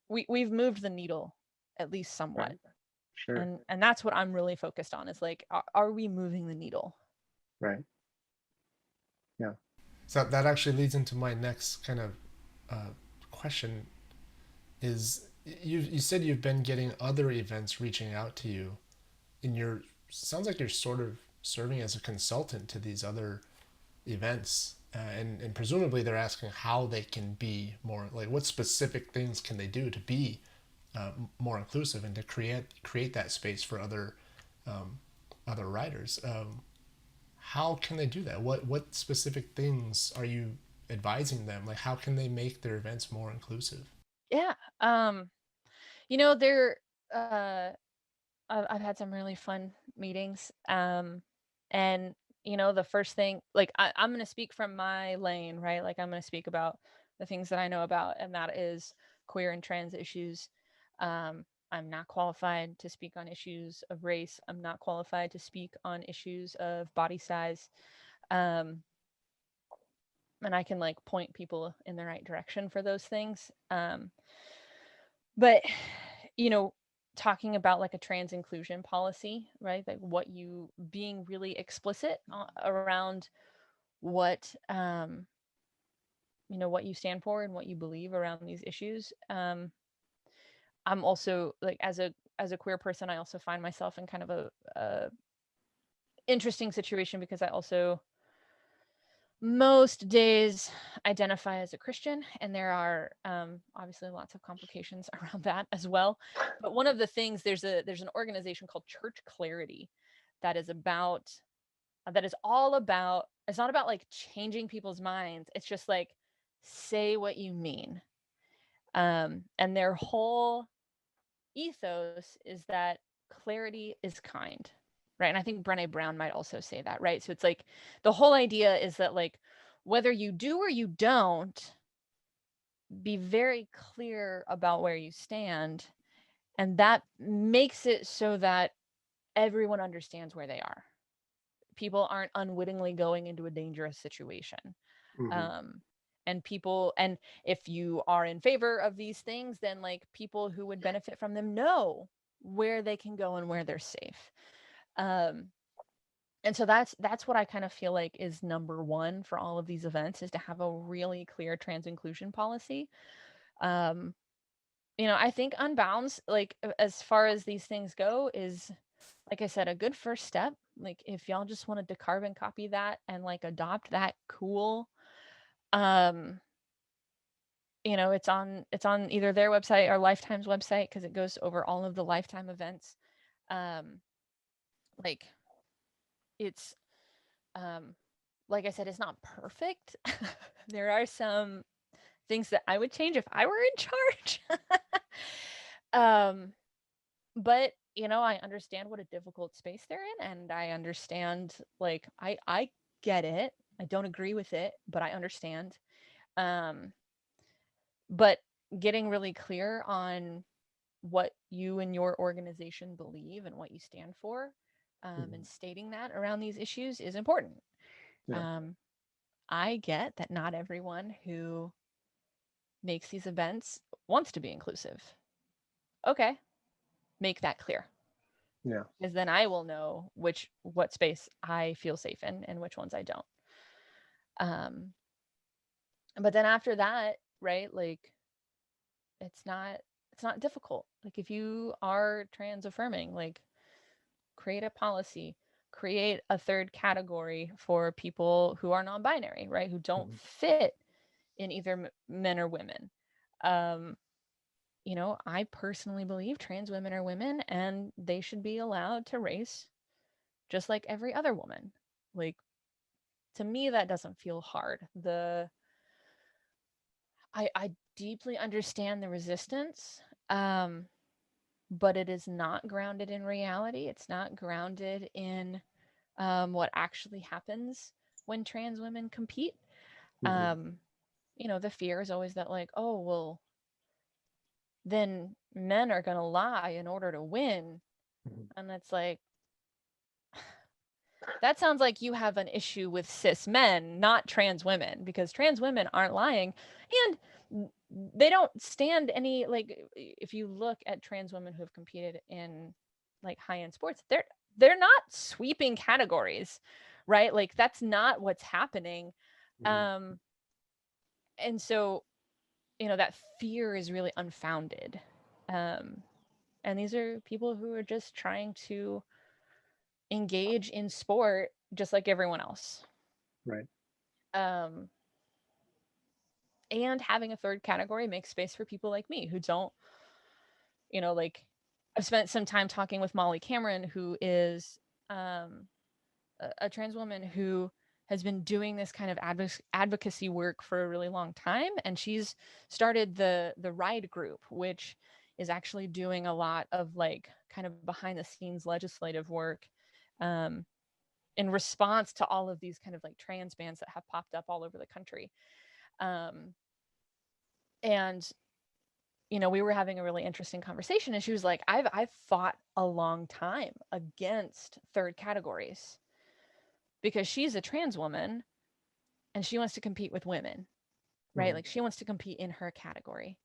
we've moved the needle at least somewhat. Right. Sure. And that's what I'm really focused on, is like, are we moving the needle? Right. Yeah. So that actually leads into my next kind of question is you said you've been getting other events reaching out to you, and sounds like you're sort of serving as a consultant to these other events, and presumably they're asking how they can be more, like what specific things can they do to be more inclusive and to create that space for other riders. How can they do that? What specific things are you advising them? Like how can they make their events more inclusive? Yeah. There uh I've had some really fun meetings. And the first thing, like I'm going to speak from my lane, right? Like I'm going to speak about the things that I know about, and that is queer and trans issues. I'm not qualified to speak on issues of race. I'm not qualified to speak on issues of body size. Um, and I can like point people in the right direction for those things. But you know talking about like a trans inclusion policy, right? Like what you being really explicit around what what you stand for and what you believe around these issues. I'm also like, as a queer person, I also find myself in kind of a interesting situation, because I also most days identify as a Christian, and there are obviously lots of complications around that as well. But one of the things, there's an organization called Church Clarity that is all about, it's not about like changing people's minds. It's just like, say what you mean. And their whole ethos is that clarity is kind, right? And I think Brené Brown might also say that, right? So it's like the whole idea is that like whether you do or you don't, be very clear about where you stand, and that makes it so that everyone understands where they are. People aren't unwittingly going into a dangerous situation. Hmm. um and if you are in favor of these things, then like people who would benefit from them know where they can go and where they're safe. um and so that's what I kind of feel like is number one for all of these events, is to have a really clear trans inclusion policy. um I think Unbounds, like as far as these things go, is, like I said, a good first step. Like if y'all just wanted to carbon copy that and like adopt that, cool. um it's on either their website or Lifetime's website, because it goes over all of the Lifetime events. um like it's um like I said, it's not perfect. There are some things that I would change if I were in charge. um but I understand what a difficult space they're in, and I understand, like, I get it. I don't agree with it, but I understand. um but getting really clear on what you and your organization believe and what you stand for, Hmm. and stating that around these issues is important. Yeah. um I get that not everyone who makes these events wants to be inclusive. Okay, make that clear, Yeah. because then I will know what space I feel safe in and which ones I don't. Um, but then after that, right? Like it's not difficult. Like if you are trans affirming, like create a policy, create a third category for people who are non-binary, right? Who don't fit in either men or women. You know, I personally believe trans women are women and they should be allowed to race just like every other woman. Like, to me, that doesn't feel hard. I deeply understand the resistance, but it is not grounded in reality. It's not grounded in what actually happens when trans women compete. You know, the fear is always that, like, oh, well, then men are going to lie in order to win. And it's like, that sounds like you have an issue with cis men, not trans women, because trans women aren't lying. And they don't stand any, like, if you look at trans women who have competed in like high-end sports, they're not sweeping categories, right? Like, that's not what's happening. And so, you know, that fear is really unfounded. And these are people who are just trying to engage in sport just like everyone else. Right. And having a third category makes space for people like me who don't, you know, like, I've spent some time talking with Molly Cameron, who is a trans woman who has been doing this kind of advocacy work for a really long time, and she's started the Ride group, which is actually doing a lot of like kind of behind the scenes legislative work in response to all of these kind of like trans bans that have popped up all over the country. And you know, we were having a really interesting conversation, and she was like, I've fought a long time against third categories because she's a trans woman and she wants to compete with women, right? Like, she wants to compete in her category.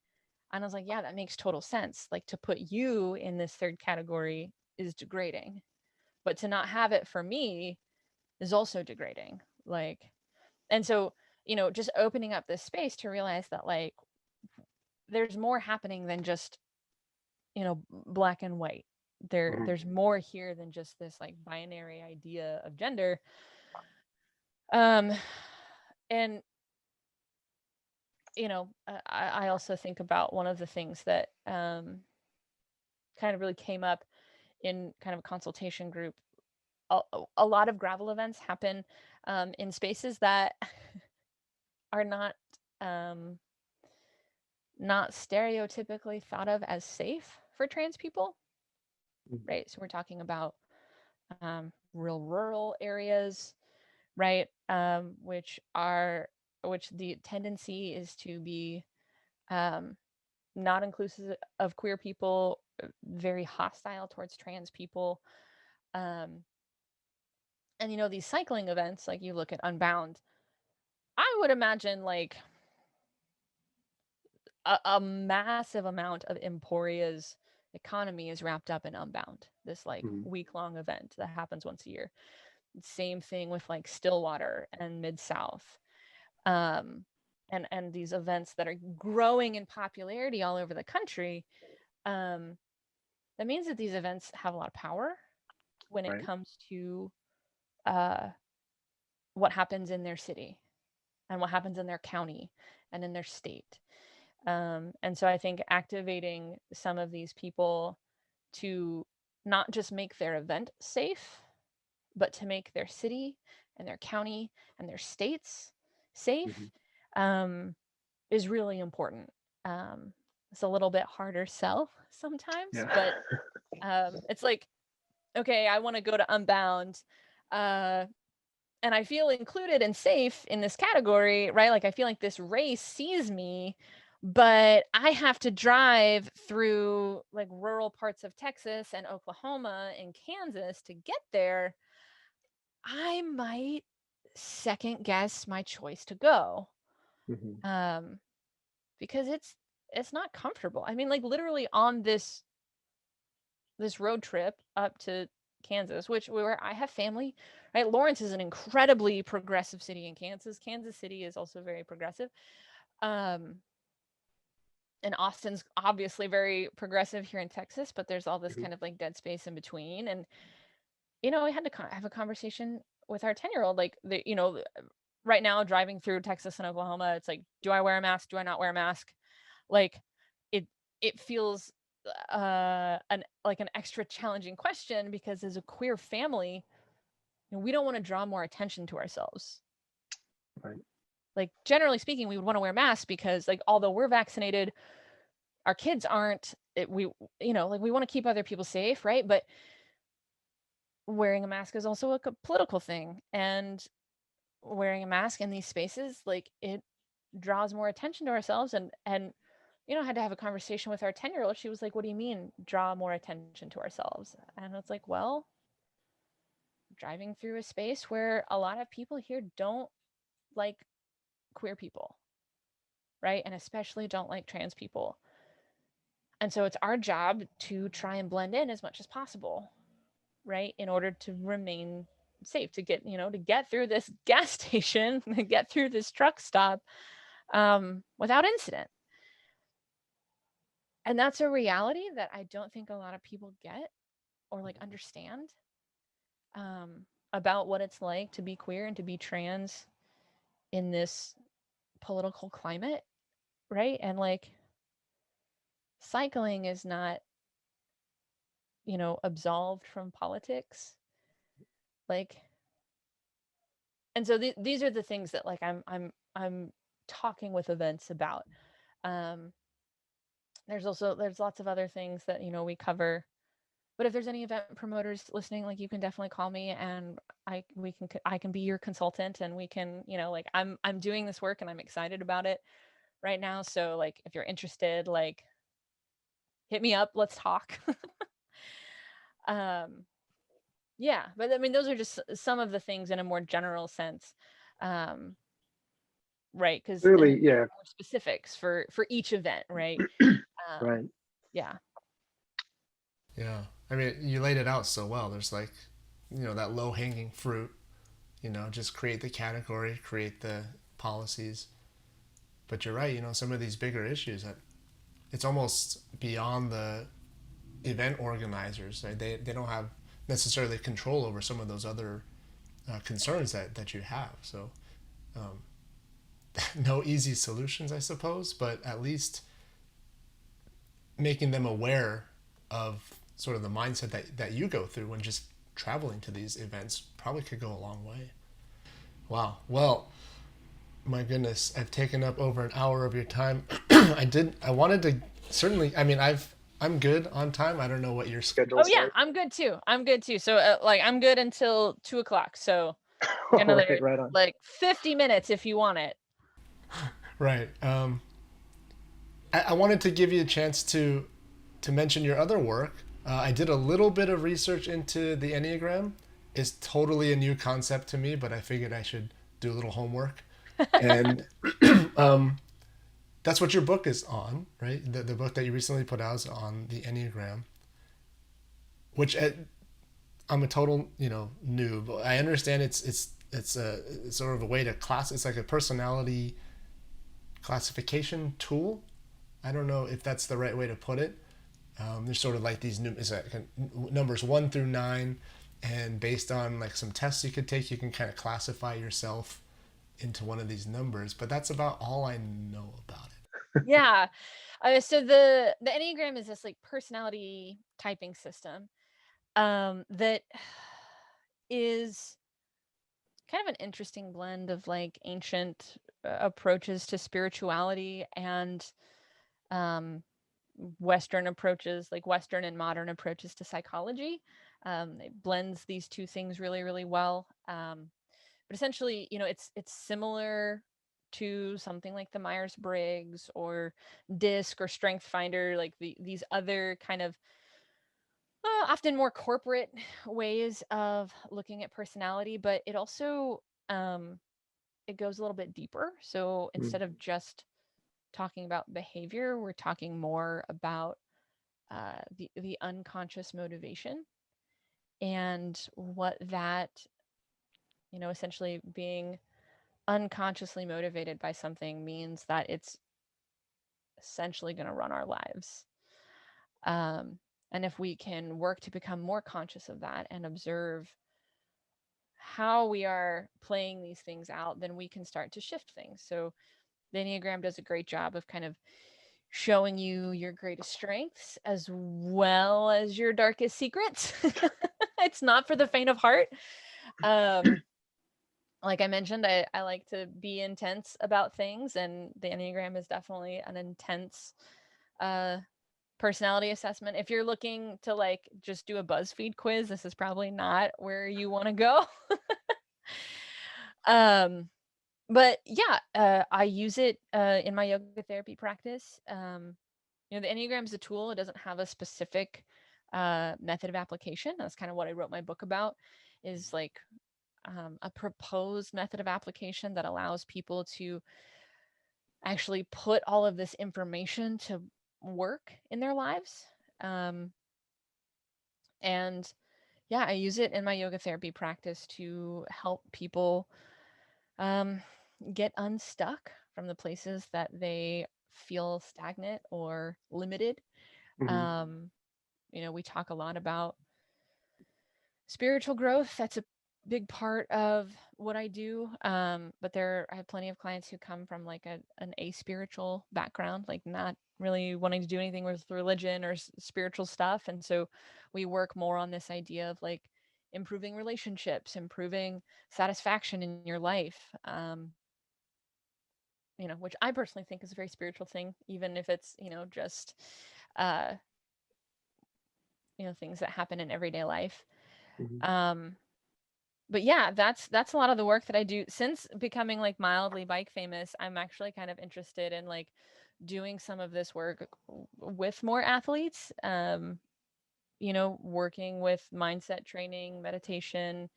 And I was like, yeah, that makes total sense. Like, to put you in this third category is degrading, but to not have it for me is also degrading. Like, and so, you know, just opening up this space to realize that, like, there's more happening than just, you know, black and white. There's more here than just this like binary idea of gender. And you know, I also think about one of the things that kind of really came up in kind of a consultation group. A lot of gravel events happen in spaces that are not stereotypically thought of as safe for trans people, right? So we're talking about real rural areas, right? Which the tendency is to be not inclusive of queer people, very hostile towards trans people. And you know, these cycling events, like you look at Unbound, I would imagine like a massive amount of Emporia's economy is wrapped up in Unbound, this like week-long event that happens once a year. Same thing with like Stillwater and Mid-South. And these events that are growing in popularity all over the country. That means that these events have a lot of power when it comes to what happens in their city and what happens in their county and in their state. And so I think activating some of these people to not just make their event safe, but to make their city and their county and their states safe is really important. It's a little bit harder sell sometimes, but it's like, okay, I want to go to Unbound, and I feel included and safe in this category, right? Like, I feel like this race sees me, but I have to drive through like rural parts of Texas and Oklahoma and Kansas to get there. I might second guess my choice to go. Because it's not comfortable. I mean, like, literally on this road trip up to Kansas, where I have family, right? Lawrence is an incredibly progressive city in Kansas. Kansas City is also very progressive. And Austin's obviously very progressive here in Texas, but there's all this kind of like dead space in between. And we had to have a conversation with our 10-year-old, like, right now driving through Texas and Oklahoma, it's like, do I wear a mask? Do I not wear a mask? Like, it it feels an extra challenging question, because as a queer family, we don't want to draw more attention to ourselves. Right. Like, generally speaking, we would want to wear masks because, like, although we're vaccinated, our kids aren't. We want to keep other people safe, right? But wearing a mask is also a political thing, and wearing a mask in these spaces, like, it draws more attention to ourselves. And I had to have a conversation with our 10-year-old. She was like, what do you mean, draw more attention to ourselves? And it's like, well, driving through a space where a lot of people here don't like queer people, right? And especially don't like trans people. And so it's our job to try and blend in as much as possible, right? In order to remain safe, to get through this gas station, to get through this truck stop without incident. And that's a reality that I don't think a lot of people get or like understand about what it's like to be queer and to be trans in this political climate, right? And like, cycling is not, absolved from politics. Like, and so these are the things that, like, I'm talking with events about. Um, there's lots of other things that we cover. But if there's any event promoters listening, like, you can definitely call me, and I can be your consultant, and we can, like, I'm doing this work and I'm excited about it right now. So, like, if you're interested, like, hit me up, let's talk. um yeah, but I mean, those are just some of the things in a more general sense. um right, because then Clearly, yeah. more specifics for each event, right? Right. Yeah. Yeah. I mean, you laid it out so well. There's like, that low hanging fruit, just create the category, create the policies. But you're right, some of these bigger issues that it's almost beyond the event organizers. Right? They don't have necessarily control over some of those other concerns that you have. So, no easy solutions, I suppose, but at least making them aware of sort of the mindset that you go through when just traveling to these events probably could go a long way. Wow. Well, my goodness, I've taken up over an hour of your time. I wanted to certainly, I mean, I'm good on time. I don't know what your Oh Schedule's yeah, like. I'm good too. So like, I'm good until 2 o'clock. So All another right on. like 50 minutes if you want it. Right. I wanted to give you a chance to mention your other work. I did a little bit of research into the Enneagram. It's totally a new concept to me, but I figured I should do a little homework. And that's what your book is on, right? The book that you recently put out is on the Enneagram, which I'm a total, noob. I understand it's sort of a way to class. It's like a personality classification tool. I don't know if that's the right way to put it. There's sort of like these numbers 1 through 9, and based on like some tests you could take, you can kind of classify yourself into one of these numbers. But that's about all I know about it. Yeah. So the Enneagram is this like personality typing system that is kind of an interesting blend of like ancient approaches to spirituality and um, Western approaches, like Western and modern approaches to psychology. It blends these two things really, really well. But essentially, it's similar to something like the Myers-Briggs or DISC or Strength Finder, like these other kind of often more corporate ways of looking at personality. But it also it goes a little bit deeper. So instead of just talking about behavior, we're talking more about the unconscious motivation and what that, essentially being unconsciously motivated by something means that it's essentially going to run our lives. And if we can work to become more conscious of that and observe how we are playing these things out, then we can start to shift things. So the Enneagram does a great job of kind of showing you your greatest strengths as well as your darkest secrets. It's not for the faint of heart. Like I mentioned, I like to be intense about things, and the Enneagram is definitely an intense personality assessment. If you're looking to like just do a BuzzFeed quiz, this is probably not where you want to go. But yeah, I use it in my yoga therapy practice. The Enneagram is a tool. It doesn't have a specific method of application. That's kind of what I wrote my book about, is like a proposed method of application that allows people to actually put all of this information to work in their lives. And yeah, I use it in my yoga therapy practice to help people get unstuck from the places that they feel stagnant or limited. Mhm. We talk a lot about spiritual growth. That's a big part of what I do. But I have plenty of clients who come from like an aspiritual background, like not really wanting to do anything with religion or spiritual stuff. And so we work more on this idea of like improving relationships, improving satisfaction in your life. Which I personally think is a very spiritual thing, even if it's, just, uh, things that happen in everyday life. Mhm. Um, but yeah, that's a lot of the work that I do. Since becoming like mildly bike famous, I'm actually kind of interested in like doing some of this work with more athletes. Working with mindset training, meditation,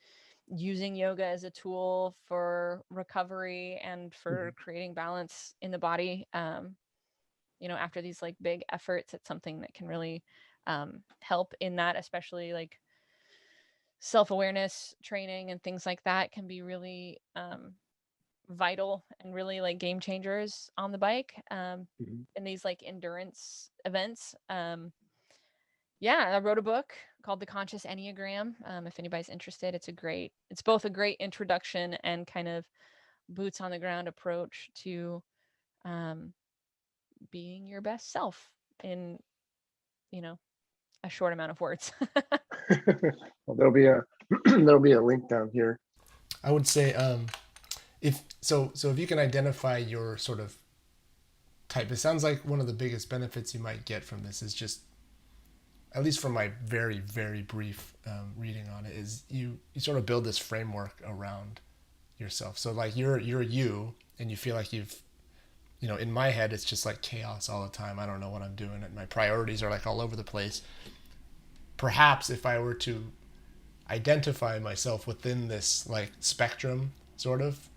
using yoga as a tool for recovery and for Mhm. creating balance in the body. After these like big efforts, it's something that can really help in that, especially like self-awareness training and things like that can be really vital and really like game changers on the bike Mhm. in these like endurance events. Yeah, I wrote a book called The Conscious Enneagram. If anybody's interested, it's both a great introduction and kind of boots on the ground approach to um, being your best self in, you know, a short amount of words. Well, there'll be a link down here. I would say if you can identify your sort of type, it sounds like one of the biggest benefits you might get from this is just, at least from my very very brief reading on it, is you sort of build this framework around yourself. So like you're you, and you feel like in my head it's just like chaos all the time. I don't know what I'm doing, and my priorities are like all over the place. Perhaps if I were to identify myself within this like spectrum sort of,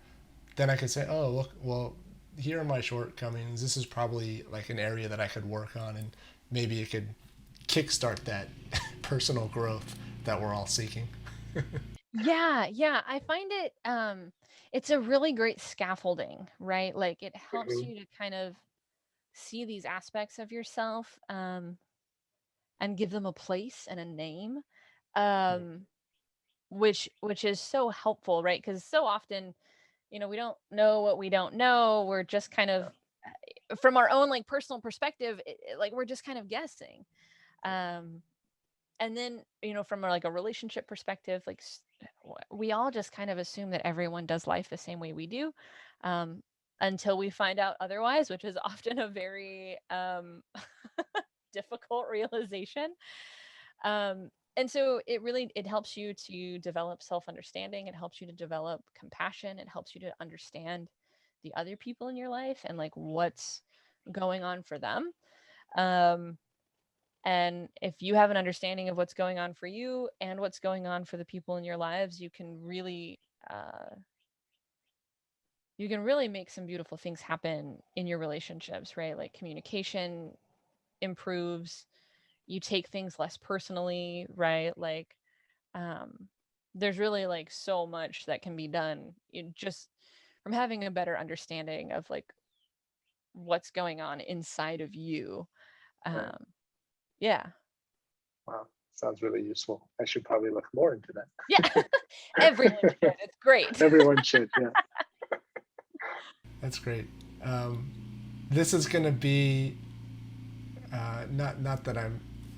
then I could say, oh look, well, here are my shortcomings. This is probably like an area that I could work on, and maybe it could kickstart that personal growth that we're all seeking. Yeah, I find it's a really great scaffolding, right? Like it helps Mhm. you to kind of see these aspects of yourself and give them a place and a name. Um which is so helpful, right? Because so often, we don't know what we don't know. We're just kind of from our own like personal perspective, like we're just kind of guessing. Um and then, from like a relationship perspective, like we all just kind of assume that everyone does life the same way we do, um until we find out otherwise, which is often a very difficult realization. And so it helps you to develop self-understanding. It helps you to develop compassion. It helps you to understand the other people in your life and like what's going on for them. um and if you have an understanding of what's going on for you and what's going on for the people in your lives, uh you can really make some beautiful things happen in your relationships, right? Like communication improves, you take things less personally, right? Like um there's really like so much that can be done just from having a better understanding of like what's going on inside of you. Right. um yeah. Wow, sounds really useful. I should probably look more into that. Yeah, everyone should. It's great. Everyone should, yeah. That's great. This is going to be not that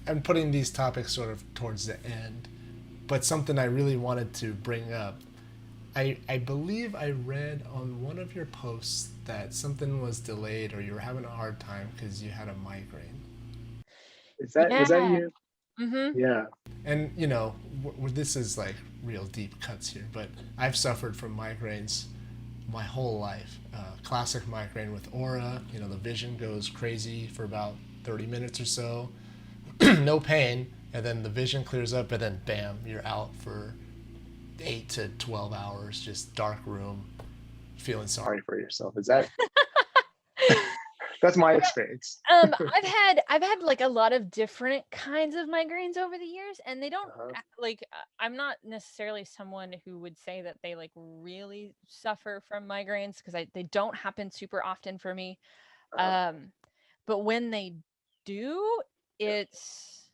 I'm putting these topics sort of towards the end, but something I really wanted to bring up. I believe I read on one of your posts that something was delayed or you were having a hard time because you had a migraine. Is that Yeah. you? Mm-hmm. Yeah. And you know, this is like real deep cuts here, but I've suffered from migraines my whole life. Classic migraine with aura. You know, the vision goes crazy for about 30 minutes or so. No pain, and then the vision clears up, and then bam, you're out for 8 to 12 hours, just dark room, feeling sorry. Sorry for yourself. Is that that's my experience. I've had like a lot of different kinds of migraines over the years, and they don't like I'm not necessarily someone who would say that they like really suffer from migraines because they don't happen super often for me. But when they do, it's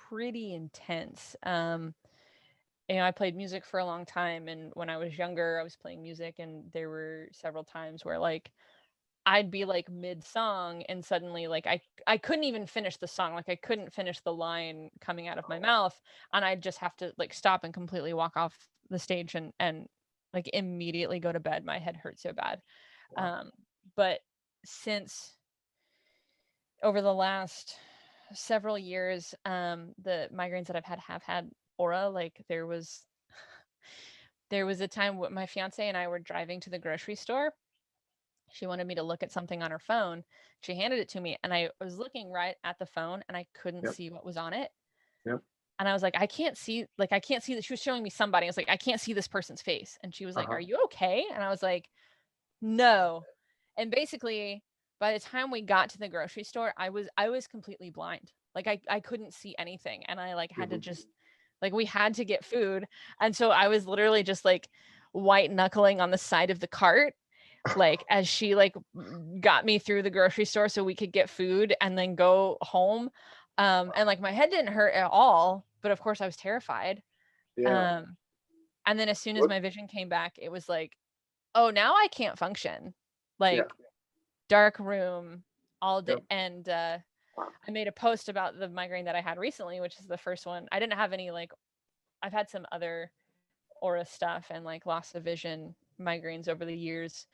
pretty intense. You know, I played music for a long time, and when I was younger, I was playing music, and there were several times where like I'd be like mid song and suddenly like I couldn't even finish the song. Like I couldn't finish the line coming out of my mouth, and I'd just have to like stop and completely walk off the stage and like immediately go to bed. My head hurt so bad. But since over the last several years, the migraines that I've have had aura. Like there was a time when my fiance and I were driving to the grocery store. She wanted me to look at something on her phone. She handed it to me, and I was looking right at the phone, and I couldn't see what was on it. Yep. And I was like, I can't see that. She was showing me somebody. I was like, I can't see this person's face. And she was like, Are you okay? And I was like, no. And basically, by the time we got to the grocery store, I was completely blind. Like I couldn't see anything, and I like had to just like we had to get food, and so I was literally just like white knuckling on the side of the cart, like as she like got me through the grocery store so we could get food and then go home. And like my head didn't hurt at all, but of course I was terrified. Yeah. And then as soon as my vision came back, it was like, oh, now I can't function. Like dark room all day. And I made a post about the migraine that I had recently, which is the first one. I didn't have any like I've had some other aura stuff and like loss of vision migraines over the years.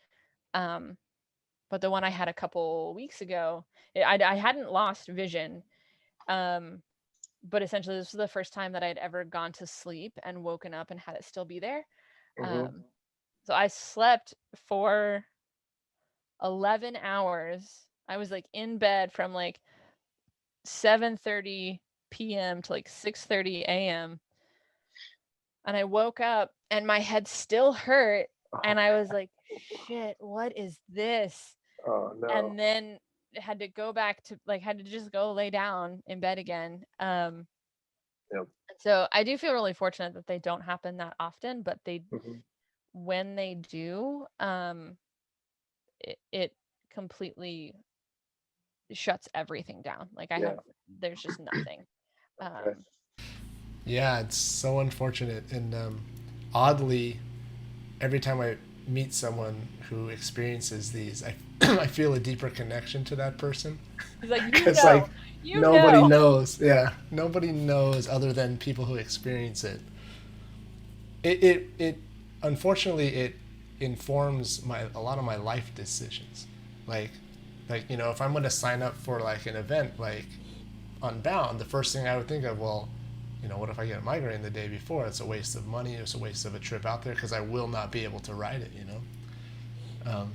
But the one I had a couple weeks ago, I hadn't lost vision. But essentially this was the first time that I'd ever gone to sleep and woken up and had it still be there. So I slept for 11 hours. I was like in bed from like 7:30 p.m. to like 6:30 a.m. And I woke up and my head still hurt. And I was like, shit, what is this? Oh no. And then had to go back to like had to just go lay down in bed again. So I do feel really fortunate that they don't happen that often, but they when they do, it completely shuts everything down. Like there's just nothing. Yeah, it's so unfortunate, and oddly, every time I meet someone who experiences these, I feel a deeper connection to that person. He's like, because like nobody knows. Yeah, nobody knows other than people who experience it. It unfortunately it informs a lot of my life decisions. Like you know, if I'm going to sign up for like an event like Unbound, the first thing I would think of, well, you know, what if I get a migraine the day before? It's a waste of money. It's a waste of a trip out there because I will not be able to ride it, you know?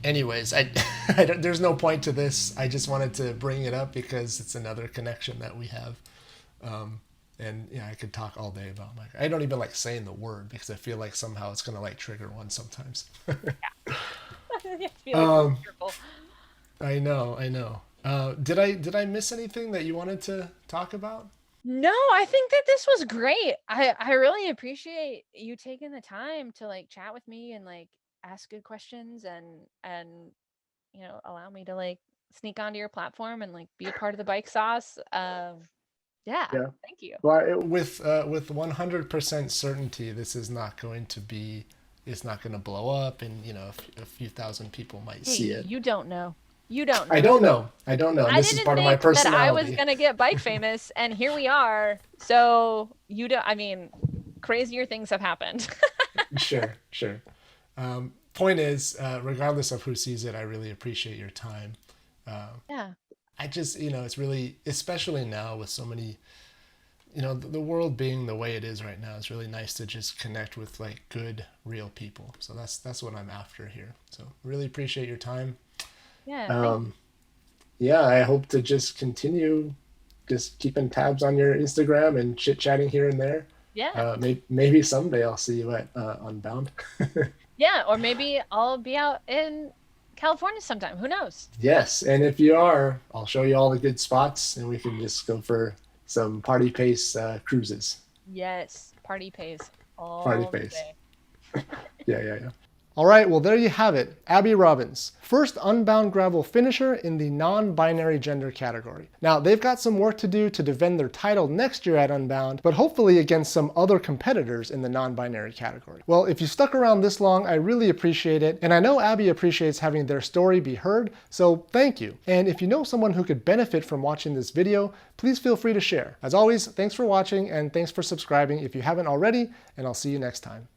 Anyways, there's no point to this. I just wanted to bring it up because it's another connection that we have. And yeah, I could talk all day about migraine. I don't even like saying the word because I feel like somehow it's going to like trigger one sometimes. I know. Did I miss anything that you wanted to talk about? No, I think that this was great. I really appreciate you taking the time to like chat with me and like ask good questions and you know allow me to like sneak onto your platform and like be a part of the bike sauce. Yeah, Yeah. thank you. Well, With 100% certainty, this is not going to be. It's not going to blow up, and a few thousand people might see Hey, it. you don't know. You don't know. I don't know. I don't know. I This is didn't part of my think that I personality. was gonna get bike famous, and here we are. So you don't. I mean, crazier things have happened. Sure, sure. Point is, regardless of who sees it, I really appreciate your time. Yeah. I just, it's really, especially now with so many, the world being the way it is right now, it's really nice to just connect with like good, real people. So that's what I'm after here. So really appreciate your time. Yeah. Thank you. Yeah, I hope to just continue just keeping tabs on your Instagram and chit chatting here and there. Yeah. Maybe someday I'll see you at Unbound. Yeah. Or maybe I'll be out in California sometime. Who knows? Yes, and if you are, I'll show you all the good spots, and we can just go for some party pace cruises. Yes. Party pays all Party the pace. way. Yeah. All right, well, there you have it. Abi Robins, first Unbound Gravel finisher in the non-binary gender category. Now, they've got some work to do to defend their title next year at Unbound, but hopefully against some other competitors in the non-binary category. Well, if you stuck around this long, I really appreciate it, and I know Abi appreciates having their story be heard, so thank you. And if you know someone who could benefit from watching this video, please feel free to share. As always, thanks for watching, and thanks for subscribing if you haven't already, and I'll see you next time.